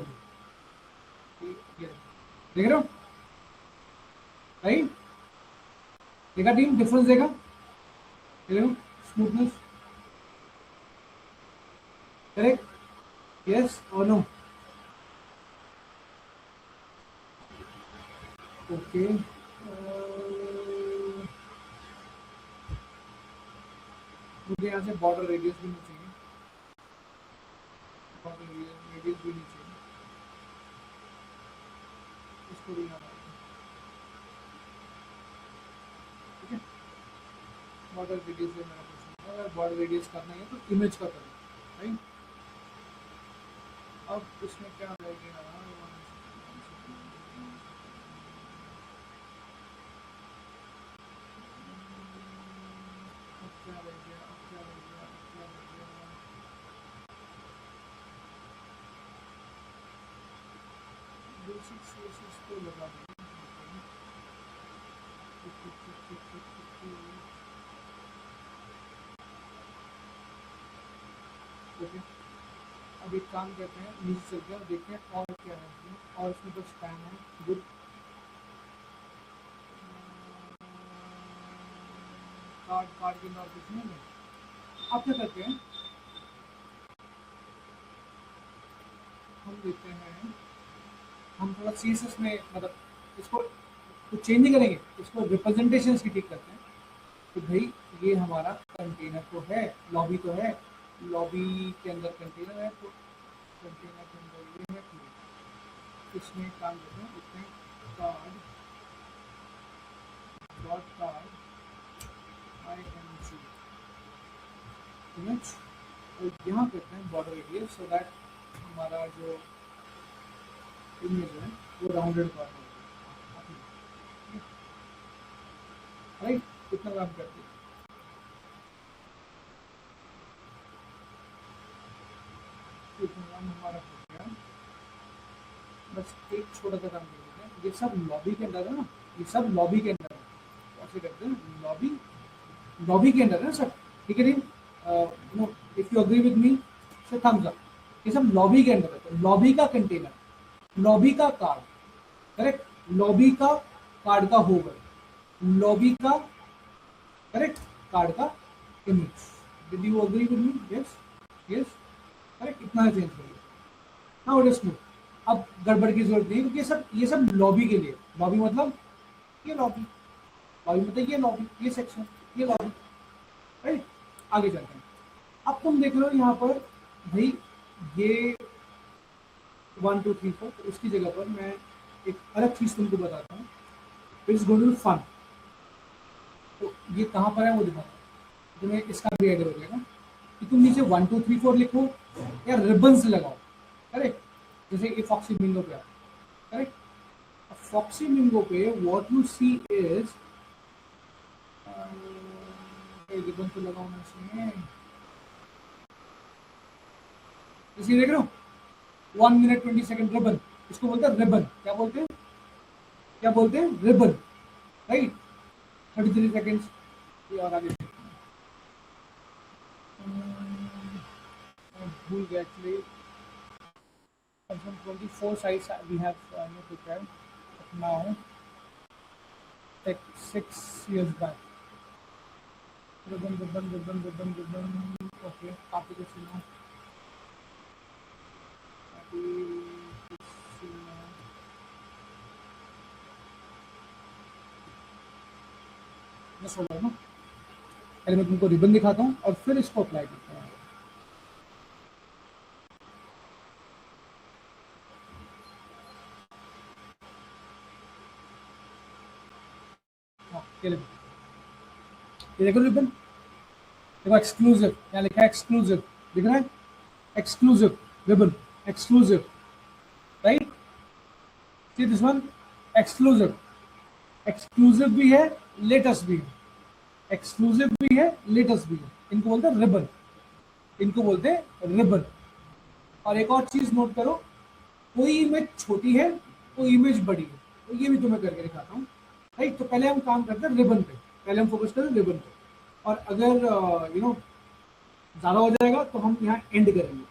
देख रहे हो, राइट, देखा टीम, डिफरेंस देखा, देखो स्मूथनेस, करेक्ट, यस और नो, ओके। मुझे यहाँ से बॉर्डर रेडियस भी नहीं चाहिए, बॉर्डर रेडियस भी नहीं चाहिए, इसको भी यहाँ डाल दें। ठीक है, बॉर्डर रेडियस भी मेरा कुछ नहीं है, अगर बॉर्डर रेडियस करना है तो इमेज का करें, राइट। अब इसमें क्या रह गया, अब क्या रह गया, अब क्या रह गया, अब क्या रह गया, बेसिक सीएसएस तो लगा देंगे। ओके, अब एक काम करते हैं, नीचे चलते हैं और देखते हैं और क्या है इसमें, और इसमें बस टाइम है, गुड। कार्ड कार्ड के अंदर कुछ नहीं है। अब क्या करते हैं, हम देखते हैं, हम थोड़ा सीएसएस में मतलब इसको कुछ चेंज नहीं करेंगे, इसको रिप्रेजेंटेशन की ठीक करते हैं। तो भाई ये हमारा कंटेनर तो है, लॉबी तो है, लॉबी के अंदर कंटेनर है, तो कंटेनर के अंदर ये है, इसमें काम करते हैं, इसमें card dot card INC image, और यहाँ करते हैं बॉर्डर रेडियस, सो दैट हमारा जो इमेज है वो राउंडेड कॉर्नर हो, राइट। इतना काम करते हैं, इतना काम हमारा हो गया। बस एक छोटा सा काम कर देते हैं, ये सब लॉबी के अंदर है ना, ये सब लॉबी के अंदर है, ऐसे करते हैं, लॉबी लॉबी के अंदर है सब, ठीक है। No, if you agree with me say thumbs up, ये सब लॉबी के अंदर है, तो लॉबी का कंटेनर, लॉबी का कार्ड, करेक्ट, लॉबी का कार्ड का होवर, लॉबी का करेक्ट कार्ड का image. Did you agree with me? Yes, yes, correct. इतना चेंज करिए, हाँ इट इज स्मूथ। अब गड़बड़ की जरूरत नहीं, क्योंकि ये सब लॉबी के लिए, लॉबी मतलब ये लॉबी, लॉबी मतलब ये लॉबी, ये सेक्शन, ये लॉबी, राइट। आगे चलते हैं, अब तुम देख लो यहाँ पर भाई ये 1 2 3 4, तो इसकी जगह पर मैं एक अलग चीज तुमको बताता हूँ, it's going to be fun. तो ये कहाँ पर है वो दिखाता हूँ, तुम्हें इसका भी आइडिया हो जाएगा कि तुम नीचे 1 2 3 4 लिखो या रिबन से लगाओ, करेक्ट। जैसे ये फॉक्सी बिंगो पे, करेक्ट। फॉक्सी बिंगो पे what you see is, ribbon तो लगाओ ना इसमें, इसी देख रहे हो 1 मिनट 20 सेकंड रिबन, इसको बोलते हैं रिबन, क्या बोलते हैं, क्या बोलते हैं, रिबन, राइट। 33 सेकंड्स, ये और आगे भूल गया actually, 24 sites we have prepared now, like 6 years back. Ribbon. Okay, copy this now. Copy this now. बस हो गया ना। पहले मैं तुमको रिबन दिखाता हूँ और फिर इसको अप्लाई करता हूँ। ये देखो रिबन, देखो एक्सक्लूसिव, यहाँ लिखा है एक्सक्लूसिव, दिख रहा है, exclusive ribbon, exclusive, right. See this one, exclusive, exclusive भी है, लेटेस्ट भी है, एक्सक्लूसिव भी है, लेटेस्ट भी है, इनको बोलते हैं रिबन, इनको बोलते हैं रिबन। और एक और चीज नोट करो, कोई इमेज छोटी है, कोई इमेज बड़ी है, तो ये भी तुम्हें करके दिखाता हूँ, राइट। तो पहले हम काम करते हैं रिबन पे, पहले हम फोकस करते हैं रिबन पे, और अगर ज्यादा हो जाएगा तो हम यहाँ एंड करेंगे।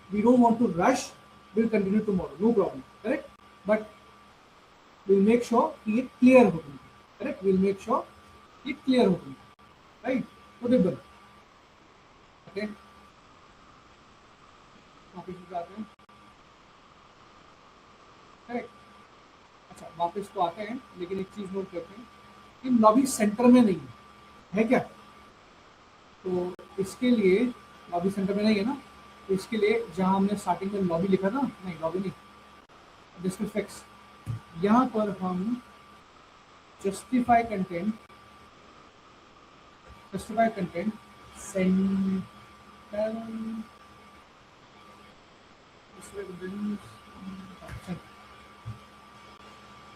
We don't want to rush, will continue tomorrow, no problem, correct, but will make sure कि ये क्लियर हो तुमको, करेक्ट, विल मेक श्योर ये क्लियर हो तुमको, राइट। तो रिबन, ओके, वापिस आते हैं, करेक्ट। अच्छा, वापस तो आते हैं, लेकिन एक चीज नोट करते हैं, कि लॉबी सेंटर में नहीं है क्या, तो इसके लिए लॉबी सेंटर में नहीं है ना, तो इसके लिए जहाँ हमने स्टार्टिंग में लॉबी लिखा था, नहीं लॉबी नहीं, डिस्क्रिप्टिक्स, यहाँ पर हम justify content centre,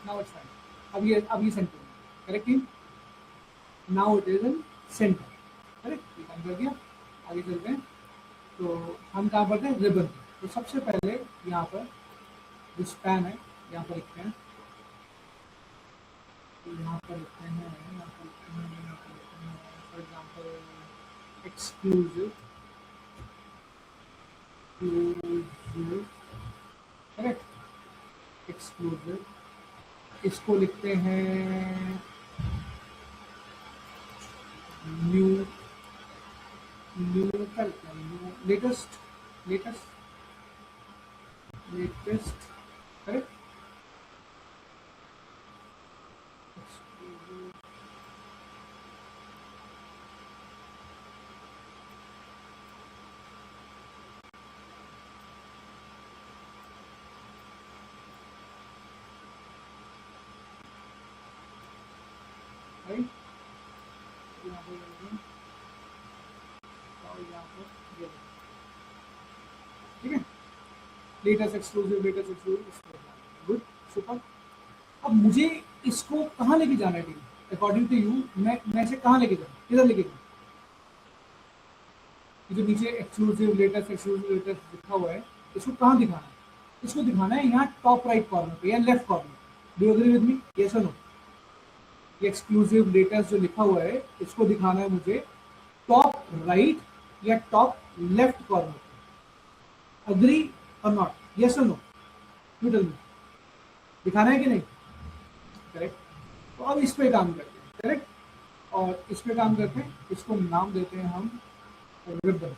now it's fine, अब ये centre correct, now it is in centre, correct, ये काम कर दिया। आगे चलते हैं, तो हम कहाँ पर थे, रिबन। तो सबसे पहले यहाँ पर जो स्पैन है यहाँ पर लिखते हैं, तो यहाँ पर लिखते हैं for example exclusive, correct, exclusive, इसको लिखते हैं न्यू, लेटेस्ट, करेक्ट, राइट, यहाँ पर और यहाँ पर ये, ठीक है, लेटेस्ट एक्सक्लूसिव, गुड, सुपर। अब मुझे इसको कहाँ लेके जाना है टीम, अकॉर्डिंग टू यू, मैं इसे कहाँ लेके जाऊँ, किधर लेके जाऊँ, ये जो नीचे एक्सक्लूसिव लेटेस्ट लिखा हुआ है, इसको कहाँ दिखाना है, इसको दिखाना है यहाँ टॉप राइट कॉर्नर पे या left corner, do you agree with me, yes और नो, ये एक्सक्लूसिव लेटेस्ट जो लिखा हुआ है इसको दिखाना है मुझे टॉप राइट या टॉप लेफ्ट कॉर्नर पे, अग्री और नॉट, यस और नो, यू टेल मी, दिखाना है कि नहीं, करेक्ट। तो अब इस पे काम करते हैं, करेक्ट, और इस पे काम करते हैं, इसको नाम देते हैं हम रिबन,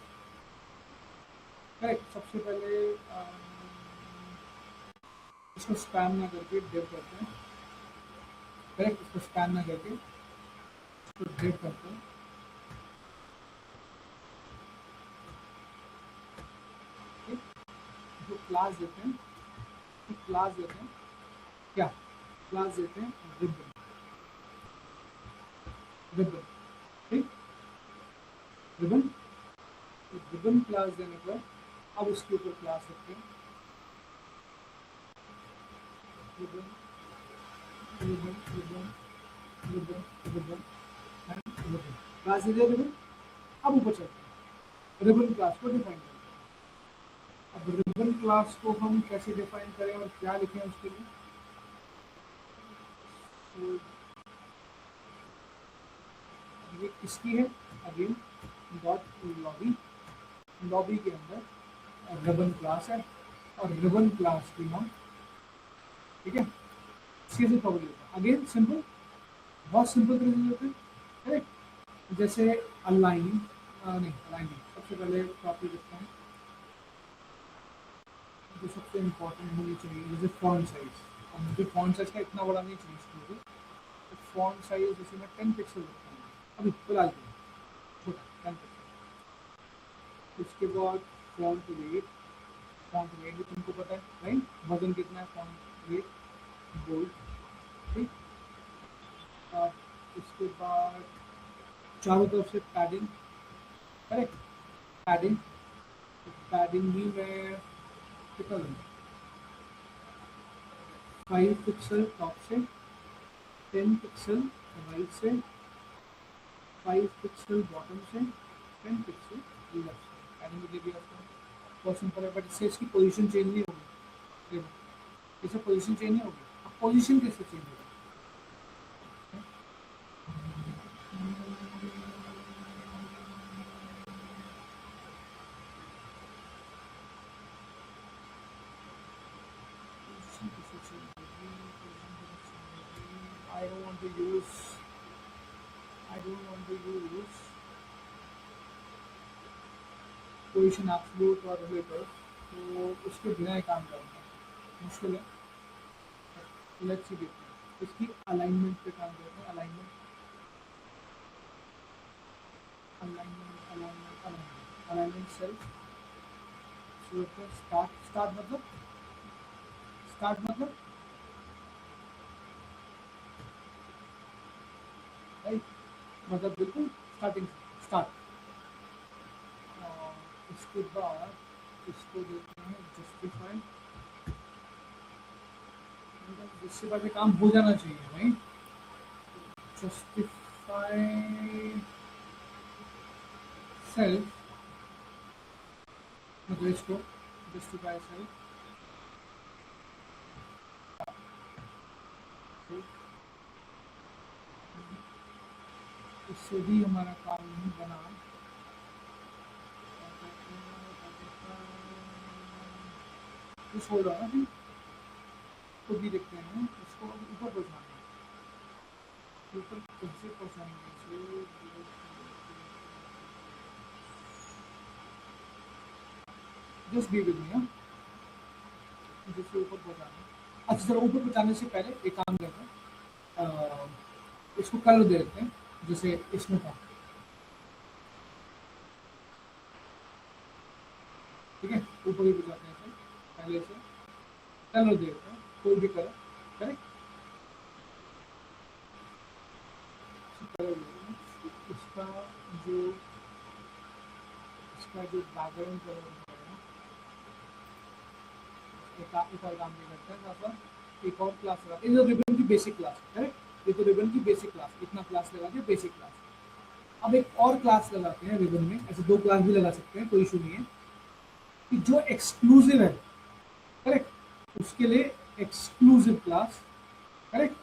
करेक्ट। सबसे पहले इसको स्पैन ना करके डिव करते हैं, करेक्ट, इसको स्पैन ना करके इसको डिव करते हैं, जो क्लास देते हैं, क्या क्लास देते हैं, रिबन, ठीक, रिबन क्लास देने पर अब उसके ऊपर क्लास रखते हैं, रिबन क्लास दे दिया रिबन। अब ऊपर चलते हैं, रिबन क्लास को डिफाइन करते हैं। अब रिबन क्लास को हम कैसे डिफाइन करें और क्या लिखें उसके लिए, तो ये किसकी है, अगेन डॉट लॉबी के अंदर रिबन क्लास है, और रिबन क्लास की हम, ठीक है, सीधे प्रॉब्लम होता है, अगेन सिंपल, बहुत सिंपल तरीके से होते हैं, करेक्ट। जैसे अलाइन नहीं, सबसे पहले टॉपिक रखते हैं जो सबसे इम्पोर्टेंट होनी चाहिए, जैसे फॉन्ट साइज। अब मुझे फॉन्ट साइज का इतना बड़ा नहीं चाहिए इसको, तो फॉन्ट साइज जैसे मैं 10 पिक्सल रखता हूँ अभी फिलहाल के लिए, छोटा 10 पिक्सल। उसके बाद फॉन्ट वेट भी तुमको पता है, राइट, वजन कितना है फॉन्ट वेट, बोल्ड, ठीक। और उसके बाद चारों तरफ से पैडिंग, करेक्ट, पैडिंग भी मैं कितना लूँगा, 5 पिक्सल टॉप से, 10 पिक्सल राइट से, 5 पिक्सल बॉटम से, 10 पिक्सल लेफ्ट से, पैडिंग भी दे दिया आपको, बहुत सिंपल है, बट इससे इसकी पोजीशन चेंज नहीं होगी, इससे पोजीशन चेंज नहीं होगी। अब पोजीशन कैसे चेंज होगी, I don't want to use position absolute और रिलेटिव, तो उसके बिना ही काम करना मुश्किल है। लेट्स सी देखते हैं, इसकी अलाइनमेंट पे काम करते हैं, alignment alignment self start start मतलब राइट, मतलब बिल्कुल स्टार्टिंग स्टार्ट। इसके बाद इसको देते हैं जस्टिफाई, जिसके बाद ये काम हो जाना चाहिए भाई। जस्टिफाई सेल्फ, मतलब इसको जस्टिफाई सेल्फ, इससे भी हमारा काम नहीं बना। कुछ हो रहा है ना, तो भी देखते हैं इसको ऊपर पहुँचाना है, ऊपर कैसे पहुँचाएंगे। जस्ट बी विद मी, जिससे ऊपर पहुँचाना है। अच्छा चलो, ऊपर पहुँचाने से पहले एक काम करते हैं, इसको कलर दे देते हैं जैसे इसमें था, ठीक है। ऊपर ही पहुँचाते हैं इसे, पहले से कलर दे देते हैं, कोई भी कलर, करेक्ट। कलर दे देते हैं, इसका जो बैकग्राउंड कलर है, एक और काम भी करते हैं, यहाँ पर एक और क्लास लगाते हैं, ये तो रिबन की बेसिक क्लास है, करेक्ट। ये तो रिबन की बेसिक क्लास, इतना क्लास लगा के बेसिक क्लास। अब एक और क्लास लगाते हैं रिबन में, ऐसे दो क्लास भी लगा सकते हैं, कोई इशू नहीं है, कि जो एक्सक्लूसिव है, करेक्ट, उसके लिए exclusive class, correct,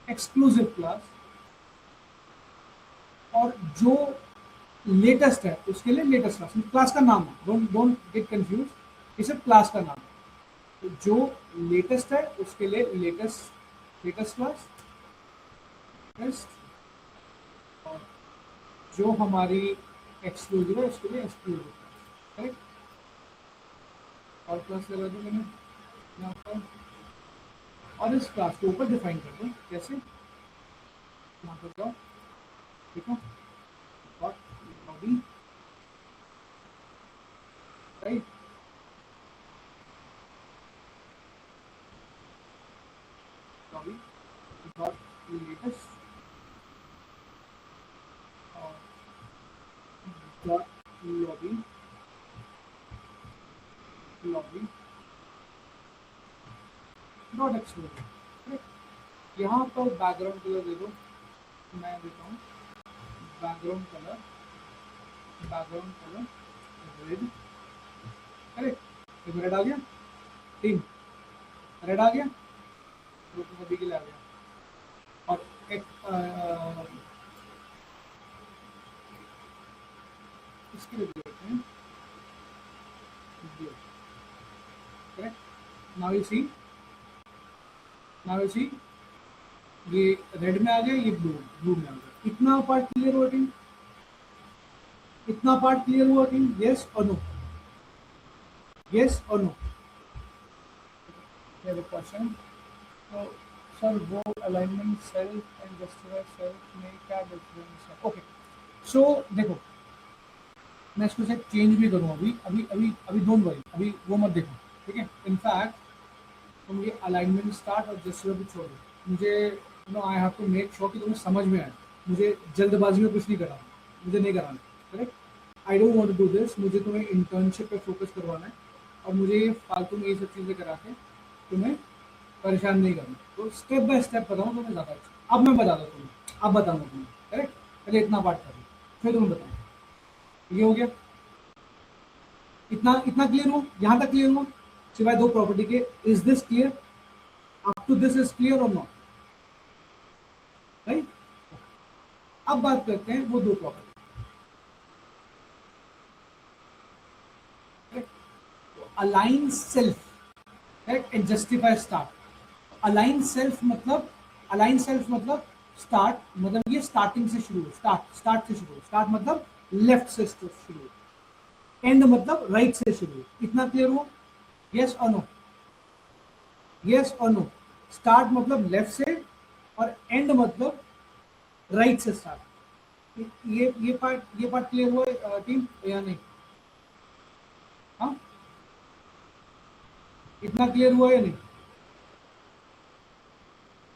exclusive class. और जो लेटेस्ट है उसके लिए लेटेस्ट क्लास, क्लास का नाम है, डोंट डोंट गेट कंफ्यूज, ये सब क्लास का नाम है। तो जो लेटेस्ट है उसके लिए लेटेस्ट क्लास, और जो हमारी एक्सक्लूसिव है उसके लिए एक्सक्लूसिव क्लास, करेक्ट। और क्लास लगा दी मैंने यहाँ पर, और इस क्लास के ऊपर डिफाइन कर दो, कैसे, यहाँ पर जाओ, ठीक है, और lobby, right, lobby dot latest और डॉट लॉबी डॉट एक्सक्लूसिव। यहाँ पर बैकग्राउंड कलर दे दो, मैं देता हूँ बैकग्राउंड कलर रेड, करेक्ट। एक रेड आ गया, 3 रेड आ गया, तो सभी के लिए आ गया। और एक इसके लिए देते हैं, करेक्ट। नाउ यू सी ये रेड में आ गया, ये ब्लू में आ गया। इतना पार्ट क्लियर हुआ टीम, इतना पार्ट क्लियर हुआ टीम, यस और नो, यस और नो। क्वेश्चन, तो सर वो alignment self and justify self में क्या डिफरेंस है? ओके, सो देखो, मैं इसको शायद चेंज भी करूँ, अभी डोंट वरी, अभी वो मत देखो, ठीक है। इनफैक्ट तुम ये अलाइनमेंट स्टार्ट और जस्टिफाई भी छोड़ो, मुझे I have to make sure कि तुम्हें समझ में आए। मुझे जल्दबाजी में कुछ नहीं कराना, मुझे नहीं कराना, correct. I don't want to do this, मुझे तुम्हें इंटर्नशिप पे फोकस करवाना है, और मुझे ये फालतू में ये सब चीज़ें करा के तुम्हें परेशान नहीं करना। तो स्टेप बाय स्टेप बताऊँ तुम्हें ज़्यादा अच्छा। अब मैं बता दूँ तुम्हें, अब बताऊँगा तुम्हें, करेक्ट। पहले इतना पार्ट कर लो, फिर तुम्हें बताऊँ। ये हो गया, इतना इतना क्लियर हो, यहाँ तक क्लियर हो, सिवाय दो प्रॉपर्टी के। Is this clear? Up to this is clear और नॉट, राइट? अब बात करते हैं वो दो property, align self, correct, and justify start. Align self मतलब स्टार्ट, मतलब ये स्टार्टिंग से शुरू, स्टार्ट से शुरू, स्टार्ट मतलब लेफ्ट से शुरू, एंड मतलब राइट से शुरू। इतना क्लियर हुआ? यस और नो, यस और नो। स्टार्ट मतलब लेफ्ट से और एंड मतलब राइट से स्टार्ट। ये पार्ट क्लियर हुआ टीम या नहीं? हाँ, इतना क्लियर हुआ या नहीं?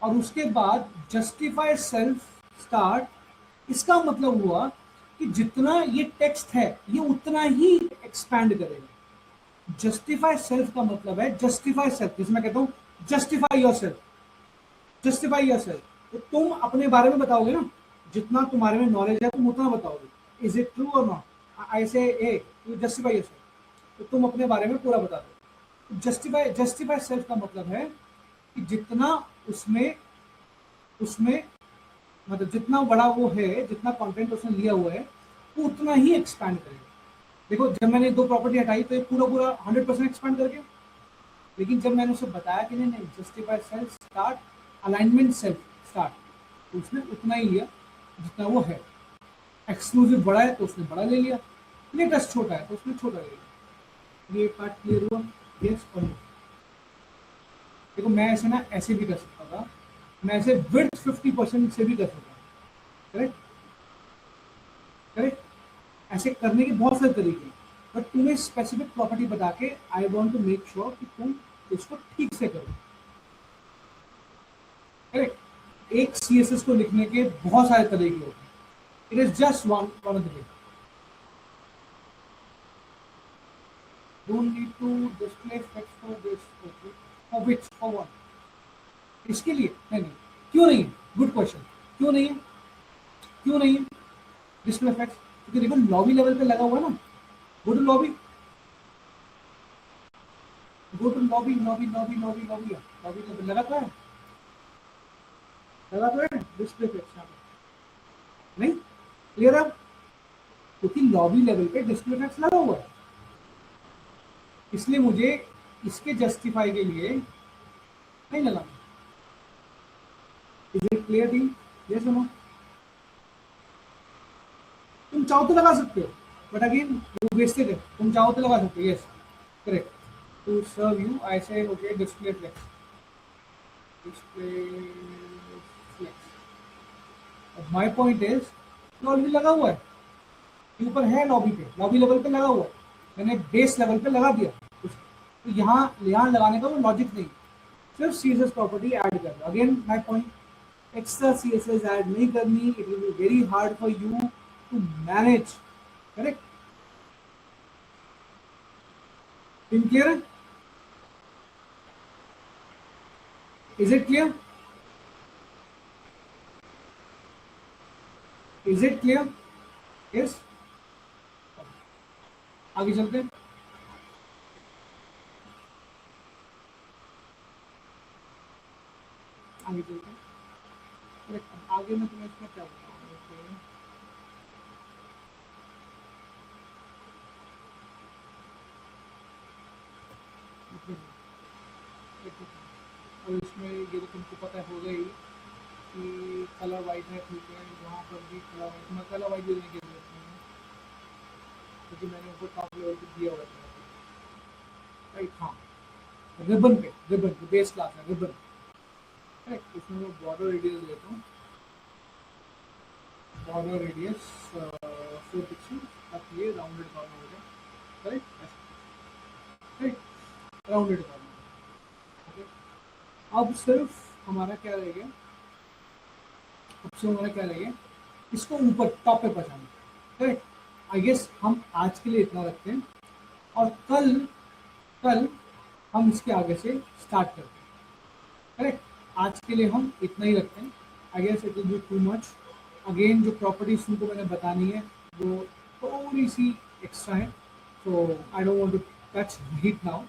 और उसके बाद जस्टिफाई सेल्फ स्टार्ट, इसका मतलब हुआ कि जितना ये टेक्स्ट है ये उतना ही एक्सपैंड करेगा। जस्टिफाई सेल्फ का मतलब है जस्टिफाई सेल्फ, जिसमें मैं कहता हूं justify your self, justify your self. तो तुम अपने बारे में बताओगे ना, जितना तुम्हारे में नॉलेज है तुम उतना बताओगे। इज इट ट्रू और नॉट? आई से ए यू जस्टिफाई योर सेल्फ, तो तुम अपने बारे में पूरा बता दो। जस्टिफाई जस्टिफाई सेल्फ का मतलब है कि जितना उसमें उसमें मतलब जितना बड़ा वो है, जितना कंटेंट उसने लिया हुआ है, वो उतना ही एक्सपैंड करेगा। देखो, जब मैंने 2 प्रॉपर्टी हटाई तो ये पूरा पूरा 100% एक्सपैंड कर गया। लेकिन जब मैंने उसे बताया कि नहीं नहीं, justify self start, alignment self start, तो उसने उतना ही लिया जितना वो है। एक्सक्लूसिव बड़ा है तो उसने बड़ा ले लिया, लेटेस्ट छोटा है तो उसने छोटा ले लिया। ये पार्ट क्लियर हुआ? यस और नो? देखो, मैं ऐसे ना ऐसे भी कर सकता था, मैं ऐसे विड्थ 50% से भी कर सकता हूँ। Correct correct. ऐसे करने के बहुत सारे तरीके हैं, बट तुम्हें स्पेसिफिक प्रॉपर्टी बता के I want to make sure कि तुम इसको ठीक से करो। करेक्ट। एक सीएसएस को लिखने के बहुत सारे तरीके होते हैं, it is just one of the way. Don't need to display text for this, for which, for what? इसके लिए नहीं नहीं, क्यों नहीं? गुड क्वेश्चन, क्यों नहीं है? क्यों नहीं है डिस्प्ले इफेक्ट्स? क्योंकि देखो लॉबी लेवल पे लगा हुआ है ना। Go to lobby, go to lobby lobby lobby lobby lobby lobby level लगा तो है, लगा तो है डिस्प्ले इफेक्ट्स यहाँ पे। नहीं क्लियर है? क्योंकि लॉबी लेवल पे डिस्प्ले इफेक्ट्स लगा हुआ है, इसलिए मुझे इसके जस्टिफाई के लिए नहीं लगा। Is it clear team? ये सुनो, तुम चाहो तो लगा सकते हो, बट अगेन वो वेस्टेड है। तुम चाहो तो लगा सकते हो। Yes correct. To serve you I say okay display flex, display flex. My point is already लगा हुआ है, ऊपर है लॉबी पे, लॉबी लेवल पे लगा हुआ है, मैंने बेस लेवल पे लगा दिया। तो यहाँ यहाँ लगाने का वो लॉजिक नहीं, सिर्फ सीएसएस प्रॉपर्टी ऐड कर दो। Again my point, extra CSS add नहीं करनी, it will be very hard for you to manage. Correct? In clear? Is it clear? Is it clear? Yes, आगे चलते हैं। आगे चलते हैं। करेक्ट। आगे मैं तुम्हें इसमें क्या बताऊँ? और इसमें ये तो तुमको पता हो गई कि कलर वाइट है, ठीक है, यहाँ पर भी कलर वाइट, मैं कलर वाइट भी देने की जरूरत नहीं है क्योंकि मैंने ऊपर टॉप लेवल पे दिया हुआ था। राइट, हाँ, रिबन पे, रिबन बेस क्लास है रिबन। करेक्ट। इसमें मैं बॉर्डर रेडियस लेता हूँ, बॉर्डर रेडियस 4 पिक्सल, अब ये राउंडेड कॉर्नर हो जाए। Correct, correct, rounded corner. अब सिर्फ हमारा क्या रह गया, अब सिर्फ हमारा क्या रह गया, इसको ऊपर टॉप पे पहुंचाना। करेक्ट। आई गेस हम आज के लिए इतना रखते हैं और कल कल हम इसके आगे से स्टार्ट करते हैं। करेक्ट। आज के लिए हम इतना ही रखते हैं। I guess it will be too much. Again जो प्रॉपर्टीज तुमको मैंने बतानी है वो थोड़ी सी एक्स्ट्रा है, तो I don't want to touch it now.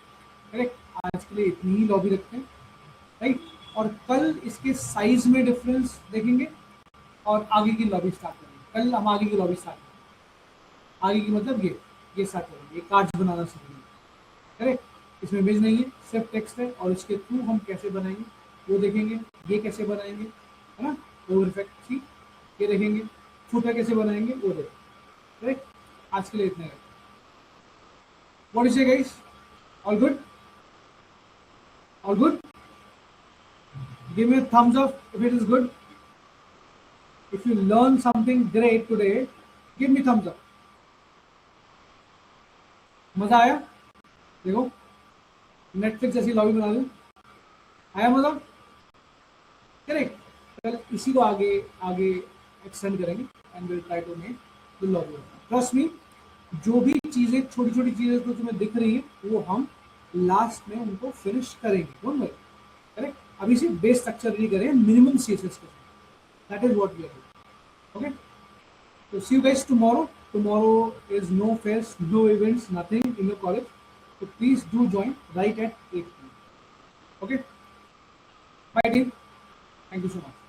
Correct. आज के लिए इतनी ही लॉबी रखते हैं। राइट। और कल इसके साइज में डिफरेंस देखेंगे और आगे की लॉबी स्टार्ट करेंगे। कल हम आगे की लॉबी स्टार्ट करेंगे, आगे की मतलब ये स्टार्ट करेंगे, ये कार्ड्स बनाना सीखेंगे। करेक्ट। इसमें इमेज नहीं है, सिर्फ टेक्स्ट है, और इसके थ्रू हम कैसे बनाएंगे वो देखेंगे। ये कैसे बनाएंगे, है ना, ओवर इफेक्ट, ठीक, ये देखेंगे। फुटर कैसे बनाएंगे वो देखेंगे। करेक्ट। आज के लिए इतना है। What is it guys? All good? All good? Give me a thumbs up if it is good. If you learn something great today, give me thumbs up. मजा आया? देखो नेटफ्लिक्स जैसी लॉबी बना दूं, आया मजा? करेक्ट। कल इसी को आगे आगे एक्सटेंड करेंगे and will try to make the lobby. Trust me, जो भी चीजें छोटी छोटी चीजें जो तुम्हें दिख रही है वो हम लास्ट में उनको फिनिश करेंगे। Don't worry, correct? अभी से बेस स्ट्रक्चर नहीं करें, मिनिमम सीएसएस के साथ। That is what we are doing. Okay, so see you guys tomorrow. Tomorrow is no fest, no events, nothing in your college. So please do join right at 8 p.m. Okay? Bye team. Thank you so much.